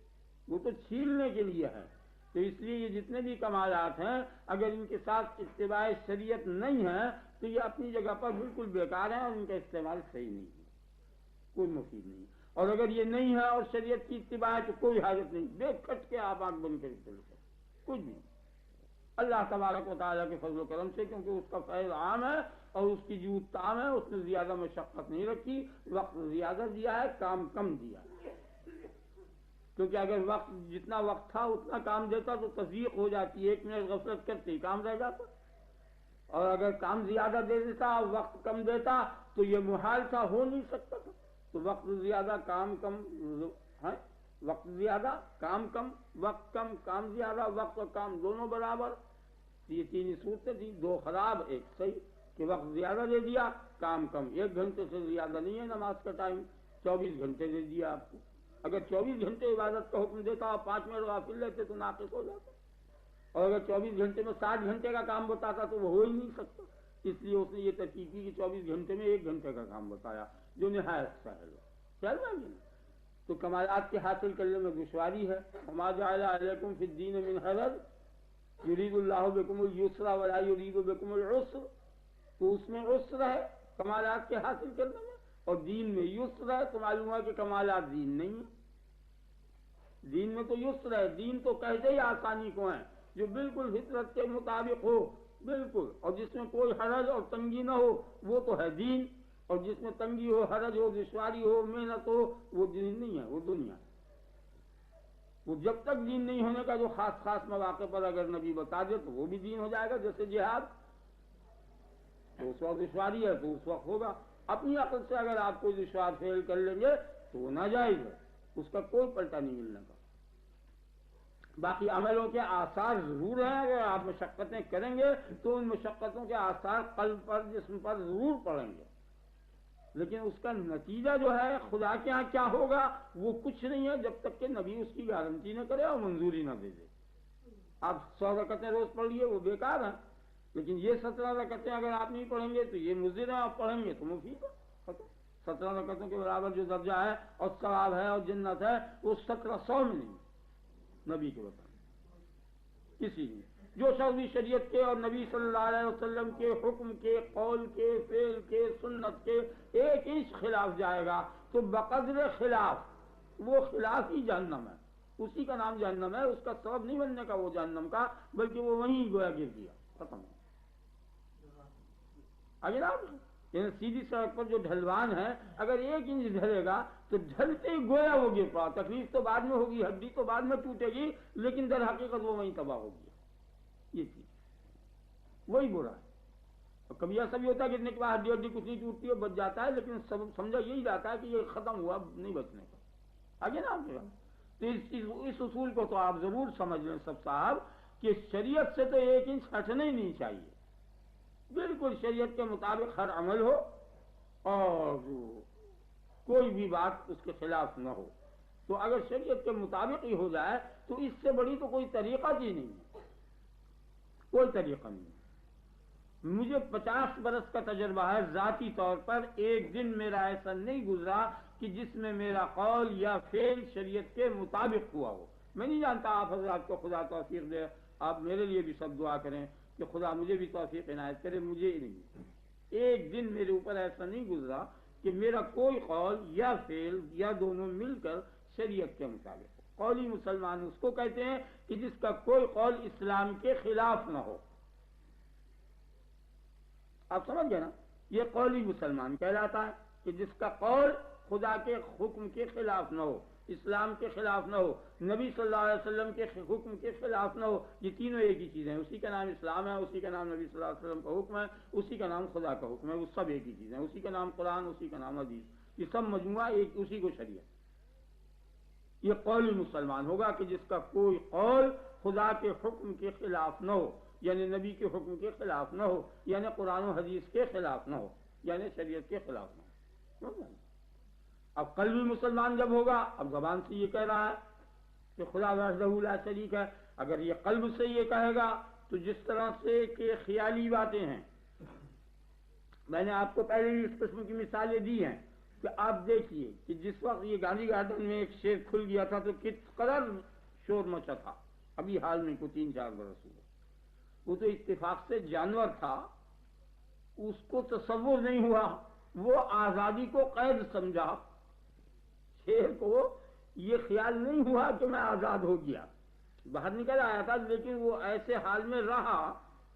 وہ تو چھیلنے کے لیے ہے۔ تو اس لیے یہ جتنے بھی کمالات ہیں اگر ان کے ساتھ اتباع شریعت نہیں ہے تو یہ اپنی جگہ پر بالکل بیکار ہیں اور ان کا استعمال صحیح نہیں ہے، کوئی مفید نہیں، اور اگر یہ نہیں ہے اور شریعت کی اتباع ہے تو کوئی حاجت نہیں، دیکھ کٹ کے آپ آنکھ بند کر چلو کچھ نہیں، اللہ تبارک و تعالیٰ کے فضل و کرم سے، کیونکہ اس کا فیض عام ہے اور اس کی جود تام ہے، اس نے زیادہ مشقت نہیں رکھی، وقت زیادہ دیا ہے، کام کم دیا ہے، کیونکہ اگر وقت جتنا وقت تھا اتنا کام دیتا تو تضییق ہو جاتی، 1 منٹ غفلت کرتے ہی کام رہ جاتا، اور اگر کام زیادہ دے دیتا اور وقت کم دیتا تو یہ محال تھا، ہو نہیں سکتا تھا، تو وقت زیادہ کام کم ہے، وقت زیادہ کام کم، وقت کم کام زیادہ، وقت اور کام دونوں برابر، یہ 3 صورتیں تھیں، 2 خراب 1 صحیح، کہ وقت زیادہ دے دیا کام کم، 1 گھنٹے سے زیادہ نہیں ہے نماز کا ٹائم، 24 گھنٹے دے دیا آپ کو، اگر 24 گھنٹے عبادت کا حکم دیتا اور 5 منٹ غافل لیتے تو ناقص ہو جاتا، اور اگر 24 گھنٹے میں 60 گھنٹے کا کام بتاتا تو وہ ہو ہی نہیں سکتا، اس لیے اس نے یہ ترتیب کی کہ 24 گھنٹے میں 1 گھنٹے کا کام بتایا جو نہایت سہل ہو، چل رہا ہے تو کمالات کے حاصل کرنے میں دشواری ہے، وما جعل علیکم فی الدین من حرج یرید اللہ بکم الیسر ولا یرید بکم العسر، تو اس میں عسر ہے کمالات کے حاصل کرنے میں اور دین میں یسر ہے، تو معلوم ہے کہ کمالات دین نہیں ہے، دین میں تو یسر ہے، دین تو کہتے ہی آسانی کو ہیں جو بالکل فطرت کے مطابق ہو بالکل، اور جس میں کوئی حرج اور تنگی نہ ہو وہ تو ہے دین، اور جس میں تنگی ہو، حرج ہو، دشواری ہو، محنت ہو، وہ دین نہیں ہے، وہ دنیا ہے، وہ جب تک دین نہیں ہونے کا جو خاص خاص مواقع پر اگر نبی بتا دے تو وہ بھی دین ہو جائے گا، جیسے جہاد، تو اس وقت دشواری ہے تو اس وقت ہوگا، اپنی عقل سے اگر آپ کوئی دشوار فیل کر لیں گے تو وہ ناجائز ہے، اس کا کوئی پلٹا نہیں ملنے کا، باقی عملوں کے آثار ضرور ہیں، اگر آپ مشقتیں کریں گے تو ان مشقتوں کے آثار قلب پر جسم پر ضرور پڑیں گے، لیکن اس کا نتیجہ جو ہے خدا کے ہاں کیا ہوگا وہ کچھ نہیں ہے جب تک کہ نبی اس کی گارنٹی نہ کرے اور منظوری نہ دے دے، آپ 100 رکعتیں روز پڑھ لیے وہ بیکار ہیں، لیکن یہ 17 رکعتیں اگر آپ نہیں پڑھیں گے تو یہ مضر ہیں، آپ پڑھیں گے تو مفید ہے، 17 رکعتوں کے برابر جو درجہ ہے اور ثواب ہے اور جنت ہے وہ 1700 میں نہیں، نبی کے بتائیں کسی نے جو شخص بھی شریعت کے اور نبی صلی اللہ علیہ وسلم کے حکم کے، قول کے، فعل کے، سنت کے 1 انچ خلاف جائے گا تو بقدر خلاف وہ خلاف ہی جہنم ہے، اسی کا نام جہنم ہے، اس کا سبب نہیں بننے کا وہ جہنم کا، بلکہ وہ وہیں گویا گر گیا، ختم، آگے نا یعنی سیدھی سڑک پر جو ڈھلوان ہے اگر 1 انچ ڈھلے گا تو ڈھلتے ہی گویا وہ گر پڑا، تکلیف تو بعد میں ہوگی، ہڈی تو بعد میں ٹوٹے گی، لیکن در حقیقت وہ وہیں تباہ ہو گیا، یہ چیز وہی برا ہے، اور کبھی ایسا بھی ہوتا ہے کہ اتنے کے بعد ہڈی کچھ نہیں ٹوٹتی ہے بچ جاتا ہے، لیکن سب سمجھا یہی جاتا ہے کہ یہ ختم ہوا نہیں بچنے کا، آگے نا آپ تو اس اصول کو تو آپ ضرور سمجھ لیں سب صاحب کہ شریعت سے تو 1 انچ ہٹنا ہی نہیں چاہیے، بالکل شریعت کے مطابق ہر عمل ہو اور کوئی بھی بات اس کے خلاف نہ ہو، تو اگر شریعت کے مطابق ہی ہو جائے تو اس سے بڑی تو کوئی طریقہ ہی نہیں ہے، کوئی طریقہ نہیں، مجھے 50 برس کا تجربہ ہے ذاتی طور پر، 1 دن میرا ایسا نہیں گزرا کہ جس میں میرا قول یا فعل شریعت کے مطابق ہوا ہو، میں نہیں جانتا آپ حضرات کو خدا توفیق دے، آپ میرے لیے بھی سب دعا کریں کہ خدا مجھے بھی توفیق عنایت کرے، مجھے نہیں، ایک دن میرے اوپر ایسا نہیں گزرا کہ میرا کوئی قول یا فعل یا دونوں مل کر شریعت کے مطابق ہو۔ قولی مسلمان اس کو کہتے ہیں کہ جس کا کوئی قول اسلام کے خلاف نہ ہو۔ آپ سمجھ گئے نا، یہ قولی مسلمان کہلاتا ہے کہ جس کا قول خدا کے حکم کے خلاف نہ ہو، اسلام کے خلاف نہ ہو، نبی صلی اللہ علیہ وسلم کے حکم کے خلاف نہ ہو۔ یہ تینوں ایک ہی چیزیں ہیں، اسی کا نام اسلام ہے، اسی کا نام نبی صلی اللہ علیہ وسلم کا حکم ہے، اسی کا نام خدا کا حکم ہے، وہ سب ایک ہی چیزیں ہیں، اسی کا نام قرآن، اسی کا نام حدیث، یہ سب مجموعہ ایک، اسی کو شریعت۔ یہ قول مسلمان ہوگا کہ جس کا کوئی قول خدا کے حکم کے خلاف نہ ہو، یعنی نبی کے حکم کے خلاف نہ ہو، یعنی قرآن و حدیث کے خلاف نہ ہو، یعنی شریعت کے خلاف نہ ہو۔ اب قلبی مسلمان جب ہوگا، اب زبان سے یہ کہہ رہا ہے کہ خدا وحدہ لا شریک ہے، اگر یہ قلب سے یہ کہے گا تو جس طرح سے کہ خیالی باتیں ہیں، میں نے آپ کو پہلے ہی اس قسم کی مثالیں دی ہیں کہ آپ دیکھیے کہ جس وقت یہ گاندھی گارڈن میں ایک شیر کھل گیا تھا تو کس قدر شور مچا تھا، ابھی حال میں کوئی 3-4 برس ہوئے، وہ تو اتفاق سے جانور تھا، اس کو تصور نہیں ہوا، وہ آزادی کو قید سمجھا، شیر کو یہ خیال نہیں ہوا کہ میں آزاد ہو گیا، باہر نکل آیا تھا، لیکن وہ ایسے حال میں رہا۔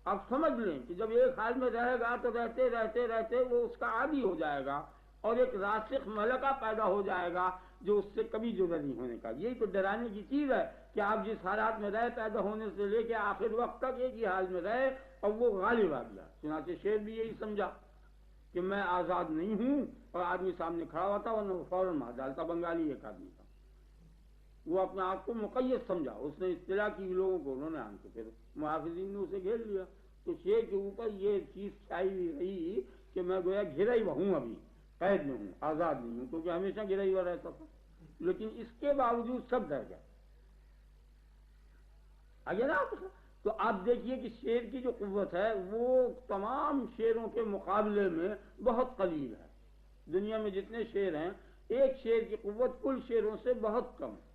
اب سمجھ لیں کہ جب ایک حال میں رہے گا تو رہتے رہتے رہتے وہ اس کا عادی ہو جائے گا اور ایک راسخ ملکہ پیدا ہو جائے گا جو اس سے کبھی جدا نہیں ہونے کا۔ یہی تو ڈرانے کی چیز ہے کہ آپ جس حالات میں رہے پیدا ہونے سے لے کے آخر وقت تک ایک ہی حال میں رہے اور وہ غالب آ گیا۔ چنانچہ شیر بھی یہی سمجھا کہ میں آزاد نہیں ہوں، اور آدمی سامنے کھڑا ہوا تھا ورنہ وہ فوراً مار ڈالتا، بنگالی ایک آدمی تھا، وہ اپنے آپ کو مقید سمجھا، اس نے اصطلاح کی لوگوں کو، انہوں نے آن کے پھر محافظین نے اسے گھیر لیا۔ تو شیر کے اوپر یہ چیز چھائی ہوئی رہی کہ میں گویا گھرا ہوا ہوں، ابھی قید میں ہوں، آزاد نہیں ہوں، کیونکہ ہمیشہ گھرا ہوا رہتا تھا، لیکن اس کے باوجود سب ڈر گئے۔ آگے نا، تو آپ دیکھیے کہ شیر کی جو قوت ہے وہ تمام شیروں کے مقابلے میں بہت قلیل ہے۔ دنیا میں جتنے شیر ہیں، ایک شیر کی قوت کل شیروں سے بہت کم ہے،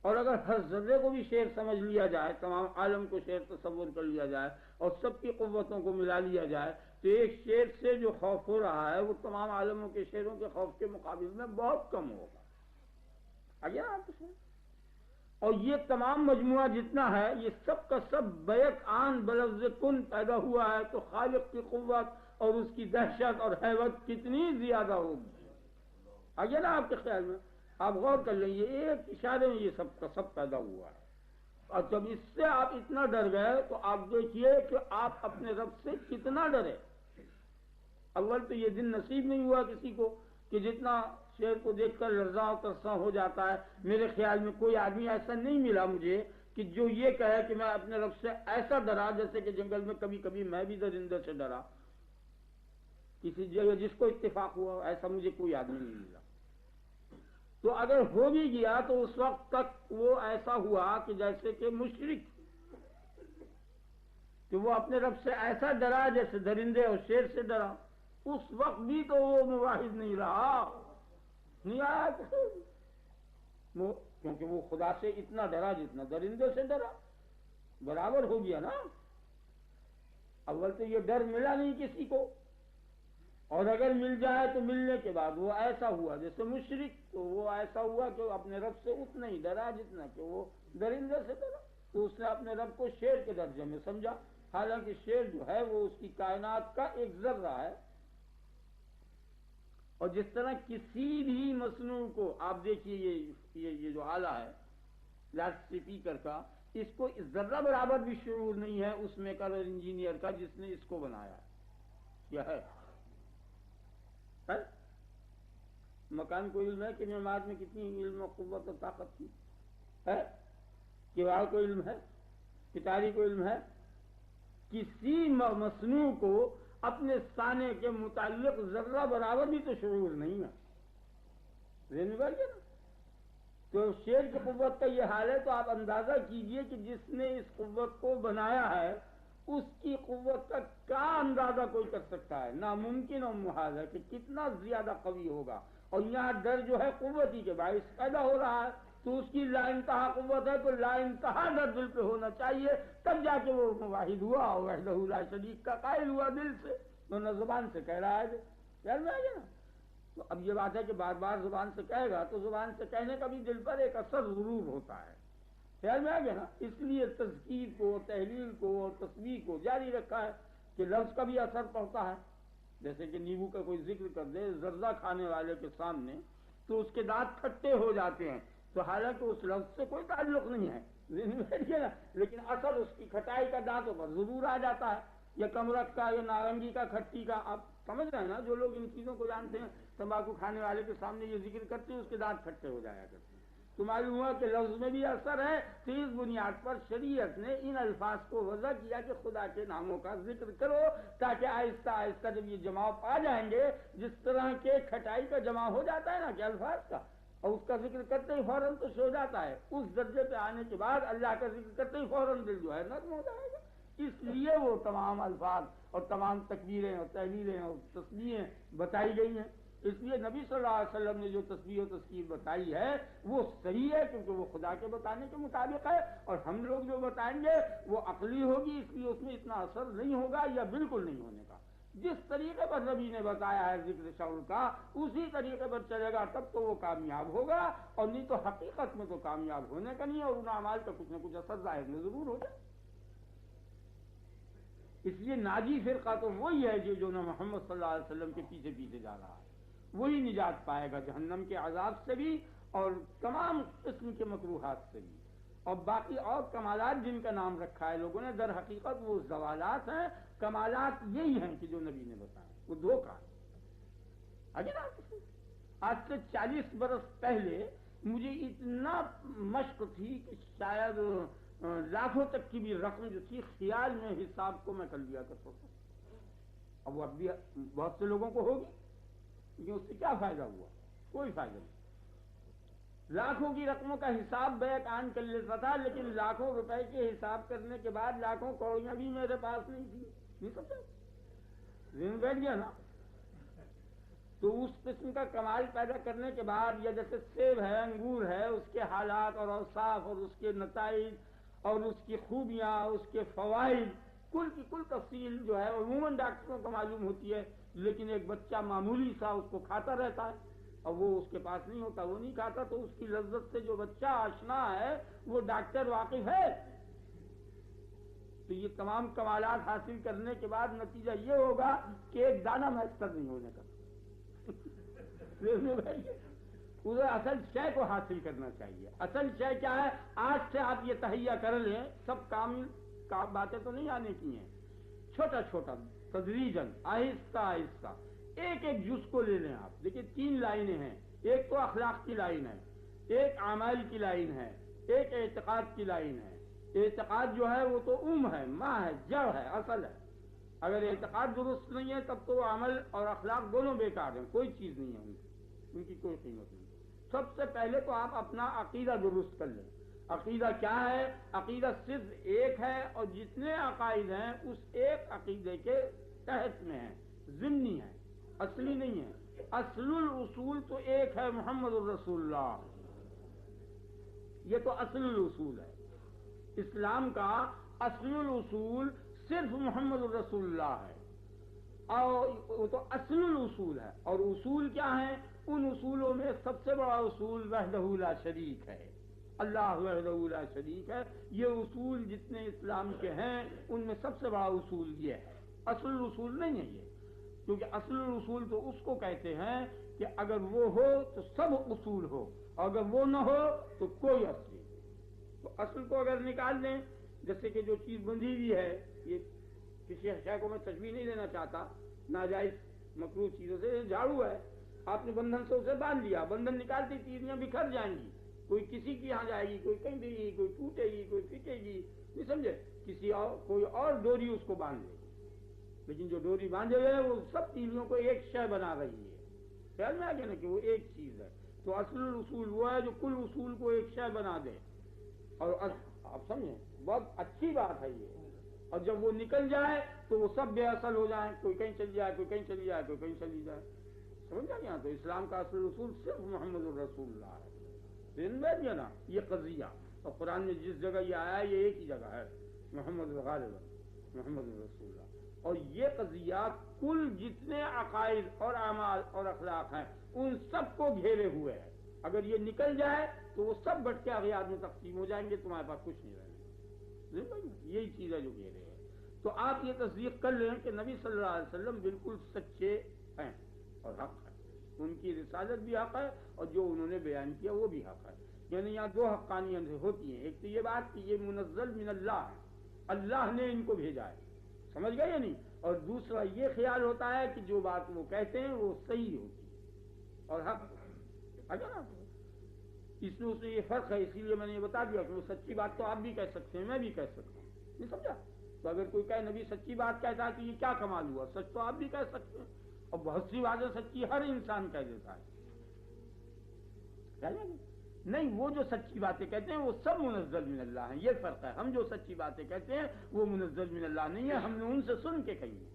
اور اگر ہر ذرے کو بھی شیر سمجھ لیا جائے، تمام عالم کو شیر تصور کر لیا جائے اور سب کی قوتوں کو ملا لیا جائے تو ایک شیر سے جو خوف ہو رہا ہے وہ تمام عالموں کے شیروں کے خوف کے مقابلے میں بہت کم ہوگا۔ آگے نا آپ سنیں، اور یہ تمام مجموعہ جتنا ہے یہ سب کا سب بیک آن بلفظ کن پیدا ہوا ہے، تو خالق کی قوت اور اس کی دہشت اور حیبت کتنی زیادہ ہوگی۔ آگے نا آپ کے خیال میں، آپ غور کر لیں، یہ ایک اشارے میں یہ سب کا سب پیدا ہوا ہے، اور جب اس سے آپ اتنا ڈر گئے تو آپ دیکھیے کہ آپ اپنے رب سے کتنا ڈرے۔ اول تو یہ دن نصیب نہیں ہوا کسی کو کہ جتنا شیر کو دیکھ کر لرزاں اور ترساں ہو جاتا ہے۔ میرے خیال میں کوئی آدمی ایسا نہیں ملا مجھے کہ جو یہ کہے کہ میں اپنے رب سے ایسا ڈرا جیسے کہ جنگل میں کبھی کبھی میں بھی درندے سے ڈرا، کسی جگہ جس کو اتفاق ہوا ایسا مجھے کوئی آدمی نہیں ملا۔ تو اگر ہو بھی گیا تو اس وقت تک وہ ایسا ہوا کہ جیسے کہ مشرک، کہ وہ اپنے رب سے ایسا ڈرا جیسے درندے اور شیر سے ڈرا۔ اس وقت بھی تو وہ مواحد نہیں رہا، نہیں آیا، کیونکہ وہ خدا سے اتنا ڈرا جتنا درندے سے ڈرا، برابر ہو گیا نا۔ اول تو یہ ڈر ملا نہیں کسی کو، اور اگر مل جائے تو ملنے کے بعد وہ ایسا ہوا جیسے مشرک، تو وہ ایسا ہوا کہ اپنے رب سے اتنا ہی ڈرا جتنا کہ وہ درندے سے ڈرا، تو اس نے اپنے رب کو شیر کے درجے میں سمجھا، حالانکہ شیر جو ہے وہ اس کی کائنات کا ایک ذرہ ہے۔ اور جس طرح کسی بھی مصنوع کو آپ دیکھیے، یہ جو آلہ ہے لاؤڈ اسپیکر کا، اس کو ذرہ برابر بھی شعور نہیں ہے اس میکر اور انجینئر کا جس نے اس کو بنایا ہے، کیا ہے؟ مکان کو علم ہے کہ معمار میں کتنی علم و قوت و طاقت تھی، ہے؟ کیوڑ کو علم ہے، پٹاری کو علم ہے، کسی مصنوع کو اپنے سانے کے متعلق ذرہ برابر بھی تو شعور نہیں ہے، ذہن میں بیٹھ گیا نا؟ تو شیر کی قوت کا یہ حال ہے، تو آپ اندازہ کیجئے کہ جس نے اس قوت کو بنایا ہے اس کی قوت کا کیا اندازہ کوئی کر سکتا ہے؟ ناممکن اور محال ہے کہ کتنا زیادہ قوی ہوگا۔ اور یہاں ڈر جو ہے قوت ہی کے باعث پیدا ہو رہا ہے، تو اس کی لا انتہا قوت ہے، تو لا انتہا در دل پہ ہونا چاہیے، تب جا کے وہ واحد ہوا اور وحدہ لا شریک کا قائل ہوا دل سے، نہ زبان سے کہہ رہا ہے، خیال میں آ گیا نا؟ تو اب یہ بات ہے کہ بار بار زبان سے کہے گا تو زبان سے کہنے کا بھی دل پر ایک اثر ضرور ہوتا ہے، خیال میں آ گیا نا؟ اس لیے تذکیر کو، تحلیل کو اور تسبیح کو جاری رکھا ہے کہ لفظ کا بھی اثر پڑتا ہے، جیسے کہ نیبو کا کوئی ذکر کر دے زردہ کھانے والے کے سامنے تو اس کے دانت کھٹے ہو جاتے ہیں، تو حالانکہ اس لفظ سے کوئی تعلق نہیں ہے، ذہن میں بیٹھ گیا نا، لیکن اثر اس کی کھٹائی کا دانتوں پر ضرور آ جاتا ہے، یا کمرک کا یا نارنگی کا کھٹی کا، آپ سمجھ رہے ہیں نا؟ جو لوگ ان چیزوں کو جانتے ہیں تمباکو کھانے والے کے سامنے یہ ذکر کرتے ہیں اس کے دانت کھٹے ہو جایا کرتے ہیں، تو معلوم ہوا کہ لفظ میں بھی اثر ہے، تو اس بنیاد پر شریعت نے ان الفاظ کو وضع کیا کہ خدا کے ناموں کا ذکر کرو، تاکہ آہستہ آہستہ جب یہ جماؤ پا جائیں گے، جس طرح کے کھٹائی کا جمع ہو جاتا ہے نا کہ الفاظ کا، اور اس کا ذکر کرتے ہی فوراً تو سو جاتا ہے، اس درجے پہ آنے کے بعد اللہ کا ذکر کرتے ہی فوراً دل جو ہے نرم ہو جائے گا، اس لیے وہ تمام الفاظ اور تمام تکبیریں اور تحلیلیں اور تسبیحیں بتائی گئی ہیں، اس لیے نبی صلی اللہ علیہ وسلم نے جو تسبیح و تذکیر بتائی ہے وہ صحیح ہے، کیونکہ وہ خدا کے بتانے کے مطابق ہے، اور ہم لوگ جو بتائیں گے وہ عقلی ہوگی، اس لیے اس میں اتنا اثر نہیں ہوگا یا بالکل نہیں ہونے کا، جس طریقے پر نبی نے بتایا ہے ذکر شعور کا اسی طریقے پر چلے گا تب تو وہ کامیاب ہوگا، اور نہیں تو حقیقت میں تو کامیاب ہونے کا نہیں، اور ان اعمال کا کچھ نہ کچھ اثر ظاہر میں ضرور ہو جائے۔ اس لیے ناجی فرقہ تو وہی ہے جو نہ محمد صلی اللہ علیہ وسلم کے پیچھے پیچھے جا رہا ہے، وہی نجات پائے گا جہنم کے عذاب سے بھی اور تمام قسم کے مکروہات سے بھی، اور باقی اور کمالات جن کا نام رکھا ہے لوگوں نے، در حقیقت وہ زوالات ہیں، کمالات یہی ہیں کہ جو نبی نے بتایا، وہ دھوکہ ہے۔ آج سے 40 برس پہلے مجھے اتنا مشق تھی کہ شاید لاکھوں تک کی بھی رقم جو تھی خیال میں حساب کو میں کر لیا کرتا تھا، اب وہ اب بھی بہت سے لوگوں کو ہوگی، لیکن اس سے کیا فائدہ ہوا؟ کوئی فائدہ نہیں، لاکھوں کی رقموں کا حساب بیک آن کر لیتا تھا، لیکن لاکھوں روپے کے حساب کرنے کے بعد لاکھوں کوڑیاں بھی میرے پاس نہیں تھی، نہیں سمجھا؟ ذہن بیٹھ گیا نا؟ تو اس قسم کا کمال پیدا کرنے کے بعد، یا جیسے سیب ہے، انگور ہے، اس کے حالات اور اوصاف اور اس کے نتائج اور اس کی خوبیاں، اس کے فوائد، کل کی کل تفصیل جو ہے عموماً ڈاکٹروں کو معلوم ہوتی ہے، لیکن ایک بچہ معمولی سا اس کو کھاتا رہتا ہے، اور وہ اس کے پاس نہیں ہوتا، وہ نہیں کھاتا، تو اس کی لذت سے جو بچہ آشنا ہے وہ ڈاکٹر واقف ہے۔ تو یہ تمام کمالات حاصل کرنے کے بعد نتیجہ یہ ہوگا کہ ایک دانہ میسر نہیں ہونے کا، اسے اصل شے کو حاصل کرنا چاہیے۔ اصل شے کیا ہے؟ آج سے آپ یہ تہیا کر لیں، سب کامل باتیں تو نہیں آنے کی ہیں، چھوٹا چھوٹا تدریجاً آہستہ آہستہ ایک ایک جز کو لے لیں آپ۔ دیکھیں 3 لائنیں ہیں، ایک تو اخلاق کی لائن ہے، ایک اعمال کی لائن ہے، ایک اعتقاد کی لائن ہے۔ اعتقاد جو ہے وہ تو ہے، ماں ہے، جڑ ہے، اصل ہے۔ اگر اعتقاد درست نہیں ہے تب تو عمل اور اخلاق دونوں بیکار ہیں، کوئی چیز نہیں ہے ان کی کوئی قیمت نہیں۔ سب سے پہلے تو آپ اپنا عقیدہ درست کر لیں۔ عقیدہ کیا ہے؟ عقیدہ صرف ایک ہے، اور جتنے عقائد ہیں اس ایک عقیدے کے تحت میں ہیں، ضمنی ہے، اصلی نہیں ہے۔ اصل الاصول تو ایک ہے، محمد الرسول اللہ، یہ تو اصل الاصول ہے۔ اسلام کا اصل الاصول صرف محمد الرسول اللہ ہے، اور وہ تو اصل الاصول ہے۔ اور اصول کیا ہیں؟ ان اصولوں میں سب سے بڑا اصول وحدہ لا شریک ہے، اللہ وحدہ لا شریک ہے۔ یہ اصول جتنے اسلام کے ہیں ان میں سب سے بڑا اصول یہ ہے، اصل اصول نہیں ہے یہ، کیونکہ اصل اصول تو اس کو کہتے ہیں کہ اگر وہ ہو تو سب اصول ہو، اور اگر وہ نہ ہو تو کوئی اصل نہیں۔ تو اصل کو اگر نکال دیں، جیسے کہ جو چیز بندھی ہوئی ہے، یہ کسی شے کو میں تشبیہ نہیں دینا چاہتا، ناجائز مکروہ چیزوں سے، جھاڑو ہے، آپ نے بندھن سے اسے باندھ لیا، بندھن نکالتی چیزیں بکھر جائیں گی، کوئی کسی کی یہاں جائے گی، کوئی کہیں دے گی، کوئی ٹوٹے گی، کوئی پھٹے گی، نہیں سمجھے؟ کسی اور کوئی اور ڈوری اس کو باندھ دے گی، لیکن جو ڈوری باندھے ہوئے ہیں وہ سب تیلیوں کو ایک شے بنا رہی ہے۔ خیال میں آ گیا نا کہ وہ ایک چیز ہے۔ تو اصل الاصول وہ ہے جو کل اصول کو ایک شے بنا دے، اور آپ سمجھیں بہت اچھی بات ہے یہ۔ اور جب وہ نکل جائے تو وہ سب بے اصل ہو جائیں، کوئی کہیں چلی جائے، کوئی کہیں چلی جائے، کوئی کہیں چلی جائے، سمجھ آ گیا؟ تو اسلام کا اصل اصول صرف محمد الرسول اللہ ہے، ہے نا یہ قضیہ. اور قرآن میں جس جگہ یہ آیا یہ ایک ہی جگہ ہے, محمد غالب محمد رسول اللہ. اور یہ قضیہ کل جتنے عقائد اور اعمال اور اخلاق ہیں ان سب کو گھیرے ہوئے ہے. اگر یہ نکل جائے تو وہ سب بٹ کے اغیار میں تقسیم ہو جائیں گے, تمہارے پاس کچھ نہیں رہے گا. یہی چیز ہے جو گھیرے ہے. تو آپ یہ تصدیق کر لیں کہ نبی صلی اللہ علیہ وسلم بالکل سچے ہیں اور حق ہے, ان کی رسالت بھی حق ہے اور جو انہوں نے بیان کیا وہ بھی حق ہے. یعنی یہاں دو حقانیت ہوتی ہیں, ایک تو یہ بات کہ یہ منزل من اللہ ہے, اللہ نے ان کو بھیجا ہے, سمجھ گئے یا نہیں, اور دوسرا یہ خیال ہوتا ہے کہ جو بات وہ کہتے ہیں وہ صحیح ہوتی ہے اور حق ہوتی ہے. اگر نا اس میں یہ فرق ہے, اسی لیے میں نے یہ بتا دیا کہ وہ سچی بات تو آپ بھی کہہ سکتے ہیں, میں بھی کہہ سکتا ہوں, نہیں سمجھا. تو اگر کوئی کہے نبی سچی بات کہتا ہے تو یہ کیا کمال ہوا, سچ تو آپ بھی کہہ سکتے ہیں, اور بہت سی باتیں سچی ہر انسان کہہ دیتا ہے. نہیں, وہ جو سچی باتیں کہتے ہیں وہ سب منزل من اللہ ہیں, یہ فرق ہے. ہم جو سچی باتیں کہتے ہیں وہ منزل من اللہ نہیں ہے, ہم نے ان سے سن کے کہی ہیں,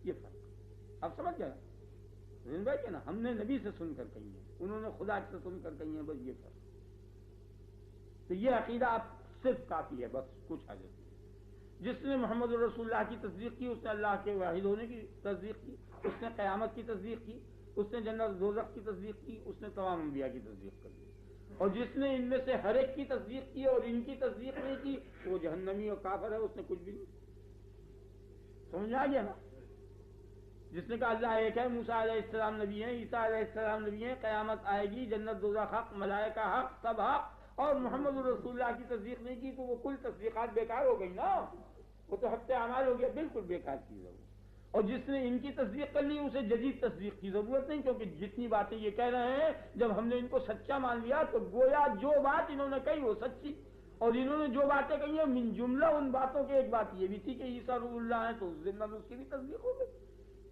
یہ فرق آپ سمجھ گئے نا. ہم نے نبی سے سن کر کہی ہیں, انہوں نے خدا سے سن کر کہی ہیں, بس یہ فرق. تو یہ عقیدہ آپ صرف کافی ہے, بس کچھ حاجت نہیں. جس نے محمد رسول اللہ کی تصدیق کی اس نے اللہ کے واحد ہونے کی تصدیق کی, اس نے قیامت کی تصدیق کی, اس نے جنت دوزخ کی تصدیق کی, اس نے تمام انبیاء کی تصدیق کر دی. اور جس نے ان میں سے ہر ایک کی تصدیق کی اور ان کی تصدیق نہیں کی وہ جہنمی اور کافر ہے, اس نے کچھ بھی نہیں. سمجھ آ گیا نا. جس نے کہا اللہ ایک ہے, موسیٰ علیہ السلام نبی ہیں, عیسیٰ علیہ السلام نبی ہیں, قیامت آئے گی, جنت دوزخ حق, ملائکہ حق, سب حق, اور محمد رسول اللہ کی تصدیق نہیں کی تو وہ کل تصدیقات بیکار ہو گئی نا, وہ تو ہفتے اعمال ہو گیا, بالکل بیکار چیز ہے. اور جس نے ان کی تصدیق کر لی اسے جدید تصدیق کی ضرورت نہیں, کیونکہ جتنی باتیں یہ کہہ رہے ہیں جب ہم نے ان کو سچا مان لیا تو گویا جو بات انہوں نے کہی وہ سچی, اور انہوں نے جو باتیں کہی ہیں من جملہ ان باتوں کی ایک بات یہ بھی تھی کہ عیسیٰ روح اللہ ہیں, تو اس ضمن اس کی بھی تصدیق ہو گئی.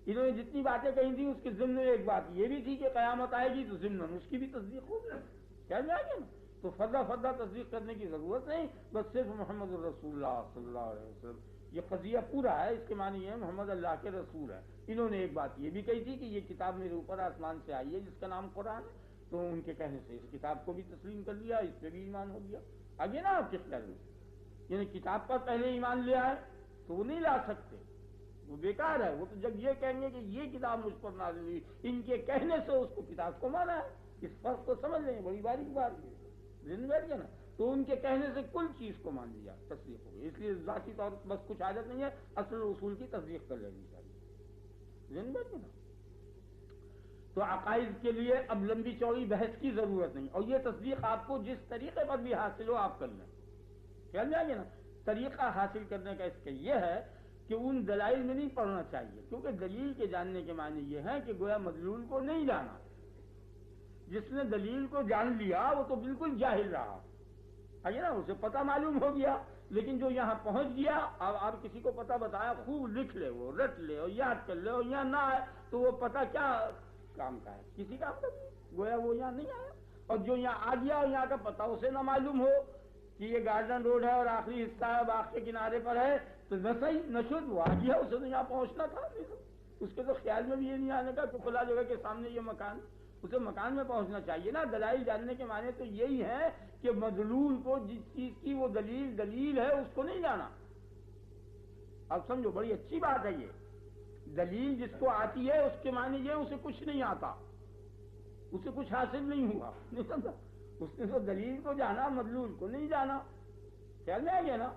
انہوں نے جتنی باتیں کہی تھی اس کے ضمن ایک بات یہ بھی تھی کہ قیامت آئے گی, تو ضمن اس کی بھی تصدیق ہو گئی. کیا جائے گا نا. تو فردہ تصدیق کرنے کی ضرورت نہیں, بس صرف محمد رسول اللہ صلی اللہ علیہ وسلم یہ قضیہ پورا ہے. اس کے معنی ہے محمد اللہ کے رسول ہے. انہوں نے ایک بات یہ بھی کہی تھی کہ یہ کتاب میرے اوپر آسمان سے آئی ہے جس کا نام قرآن ہے, تو ان کے کہنے سے اس کتاب کو بھی تسلیم کر لیا, اس پہ بھی ایمان ہو گیا. آگے نا آپ کس کہنے سے, یعنی کتاب پر پہلے ایمان لیا ہے تو وہ نہیں لا سکتے, وہ بیکار ہے. وہ تو جب یہ کہیں گے کہ یہ کتاب مجھ پر نازل ہوئی, ان کے کہنے سے اس کو کتاب کو مانا ہے. اس فرق کو سمجھ لیں, بڑی باریک بات ہے, ذہن بیٹھ گیا نا. تو ان کے کہنے سے کل چیز کو مان لیا, تصدیق ہو گئی. اس لیے ذاتی طور پر بس کچھ عادت نہیں ہے, اصل اصول کی تصدیق کر لینی چاہیے. ذہن بیٹھ گیا نا. تو عقائد کے لیے اب لمبی چوڑی بحث کی ضرورت نہیں, اور یہ تصدیق آپ کو جس طریقے پر بھی حاصل ہو آپ کر لیں. خیال جائیں گے نا. طریقہ حاصل کرنے کا اس کا یہ ہے کہ ان دلائل میں نہیں پڑھنا چاہیے, کیونکہ دلیل کے جاننے کے معنی یہ ہے کہ گویا مدلول کو نہیں جانا. جس نے دلیل کو جان لیا وہ تو بالکل جاہل رہا, آگے نا اسے پتہ معلوم ہو گیا, لیکن جو یہاں پہنچ گیا, اب آپ کسی کو پتہ بتایا خوب لکھ لے, وہ رٹ لے اور یاد کر لے, اور یہاں نہ آئے تو وہ پتہ کیا کام کا ہے, کسی کام کا نہیں, گویا وہ یہاں نہیں آیا. اور جو یہاں آ گیا اور یہاں کا پتہ اسے نہ معلوم ہو کہ یہ گارڈن روڈ ہے اور آخری حصہ ہے باغ کے کنارے پر ہے, تو نہ صحیح نہ شد, وہ آ گیا, اسے تو یہاں پہنچنا تھا. اس کے تو خیال میں بھی یہ نہیں آنے کا کہ کھلا جگہ کے سامنے یہ مکان, اسے مکان میں پہنچنا چاہیے نا. دلائل جاننے کے معنی تو یہی ہے کہ مدلول کو جس چیز کی وہ دلیل ہے اس کو نہیں جانا. اب سمجھو, بڑی اچھی بات ہے یہ. دلیل جس کو آتی ہے اس کے معنی یہ اسے کچھ نہیں آتا, اسے کچھ حاصل نہیں ہوا, نہیں سمجھا. اس نے تو دلیل کو جانا, مدلول کو نہیں جانا. خیال میں آ گیا نا.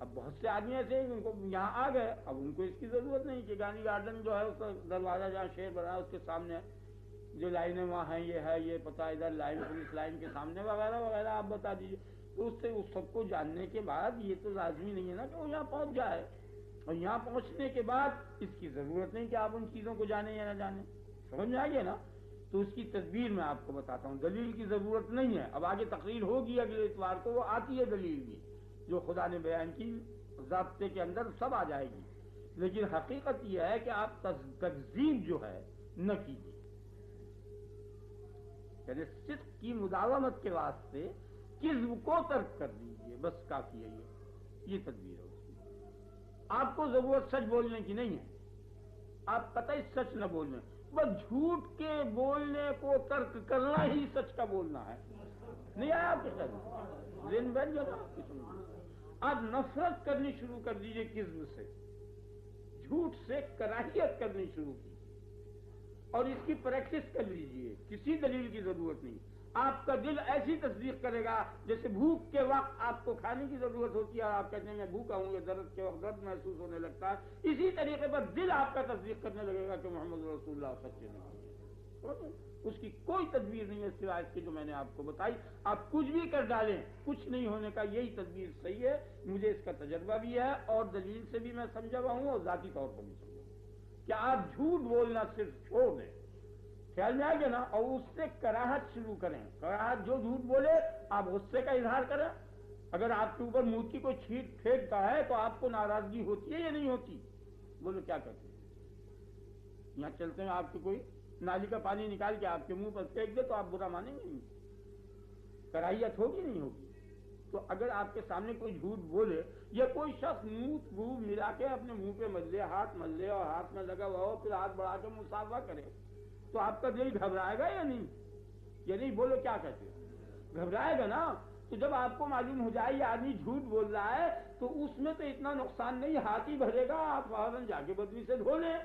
اب بہت سے آدمی ایسے ہیں ان کو یہاں آ گئے, اب ان کو اس کی ضرورت نہیں کہ گاندھی گارڈن جو ہے اس کا دروازہ جہاں شیر بنا ہے اس کے سامنے جو لائنیں وہاں ہیں یہ ہے, یہ پتہ ادھر لائن پولیس لائن کے سامنے وغیرہ وغیرہ آپ بتا دیجیے. تو اس سے اس سب کو جاننے کے بعد یہ تو لازمی نہیں ہے نا کہ وہ یہاں پہنچ جائے, اور یہاں پہنچنے کے بعد اس کی ضرورت نہیں کہ آپ ان چیزوں کو جانیں یا نہ جانیں. سمجھ میں آئیے نا. تو اس کی تدبیر میں آپ کو بتاتا ہوں, دلیل کی ضرورت نہیں ہے. اب آگے تقریر ہوگی اگلے اتوار کو, وہ آتی ہے دلیل بھی جو خدا نے بیان کی, ضابطے کے اندر سب آ جائے گی. لیکن حقیقت یہ ہے کہ آپ تکذیب جو ہے نہ کیجیے, یعنی صدق کی مداومت کے واسطے کذب کو ترک کر دیجیے, بس کافی ہے. یہ تدبیر ہے اس کی. آپ کو ضرورت سچ بولنے کی نہیں ہے, آپ قطعی سچ نہ بولیں, بس جھوٹ کے بولنے کو ترک کرنا ہی سچ کا بولنا ہے. نہیں آیا آپ کے ساتھ ذہن بیٹھ گیا تھا آپ کی سمجھ؟ آپ نفرت کرنی شروع کر دیجئے کذب سے، جھوٹ سے کراہیت کرنی شروع کی، اور اس کی پریکٹس کر لیجئے، کسی دلیل کی ضرورت نہیں۔ آپ کا دل ایسی تصدیق کرے گا جیسے بھوک کے وقت آپ کو کھانے کی ضرورت ہوتی ہے اور آپ کہتے ہیں میں بھوکا ہوں، یہ درد کے وقت درد محسوس ہونے لگتا ہے، اسی طریقے پر دل آپ کا تصدیق کرنے لگے گا کہ محمد رسول اللہ سچے نبی ہیں۔ اس کی کوئی تدبیر نہیں ہے سوائے اس کی جو میں نے آپ کو بتائی۔ آپ کچھ بھی کر ڈالیں، کچھ نہیں ہونے کا، یہی تدبیر صحیح ہے۔ مجھے اس کا تجربہ بھی ہے اور دلیل سے بھی میں سمجھا ہوا ہوں اور ذاتی طور پر بھی سمجھا ہوں کہ آپ جھوٹ بولنا صرف چھوڑ دیں، خیال میں آ گیا نا، اور اس سے کراہت شروع کریں۔ کراہت، جو جھوٹ بولے آپ غصے کا اظہار کریں۔ اگر آپ کے اوپر منہ کی کوئی چھینٹ پھینکتا ہے تو آپ کو ناراضگی ہوتی ہے یا نہیں ہوتی؟ بولو کیا کرتے ہیں؟ یہاں چلتے ہیں، آپ کے کوئی نالی کا پانی نکال کے آپ کے منہ پر پھینک دے تو آپ برا مانیں گے نہیں؟ کراہیت ہوگی نہیں ہوگی؟ تو اگر آپ کے سامنے کوئی جھوٹ بولے یا کوئی شخص منہ ملا کے اپنے منہ پہ مل لے، ہاتھ مل لے اور ہاتھ میں لگا ہوا ہو، پھر ہاتھ بڑھا کے مصافحہ کرے، تو آپ کا دل گھبرائے گا یا نہیں؟ یا نہیں؟ بولو کیا کہتے ہیں؟ گھبرائے گا نا۔ تو جب آپ کو معلوم ہو جائے یہ آدمی جھوٹ بول رہا ہے تو اس میں تو اتنا نقصان نہیں، ہاتھ ہی بھرے گا، آپ فوراً جا کے بدلی سے دھو لیں،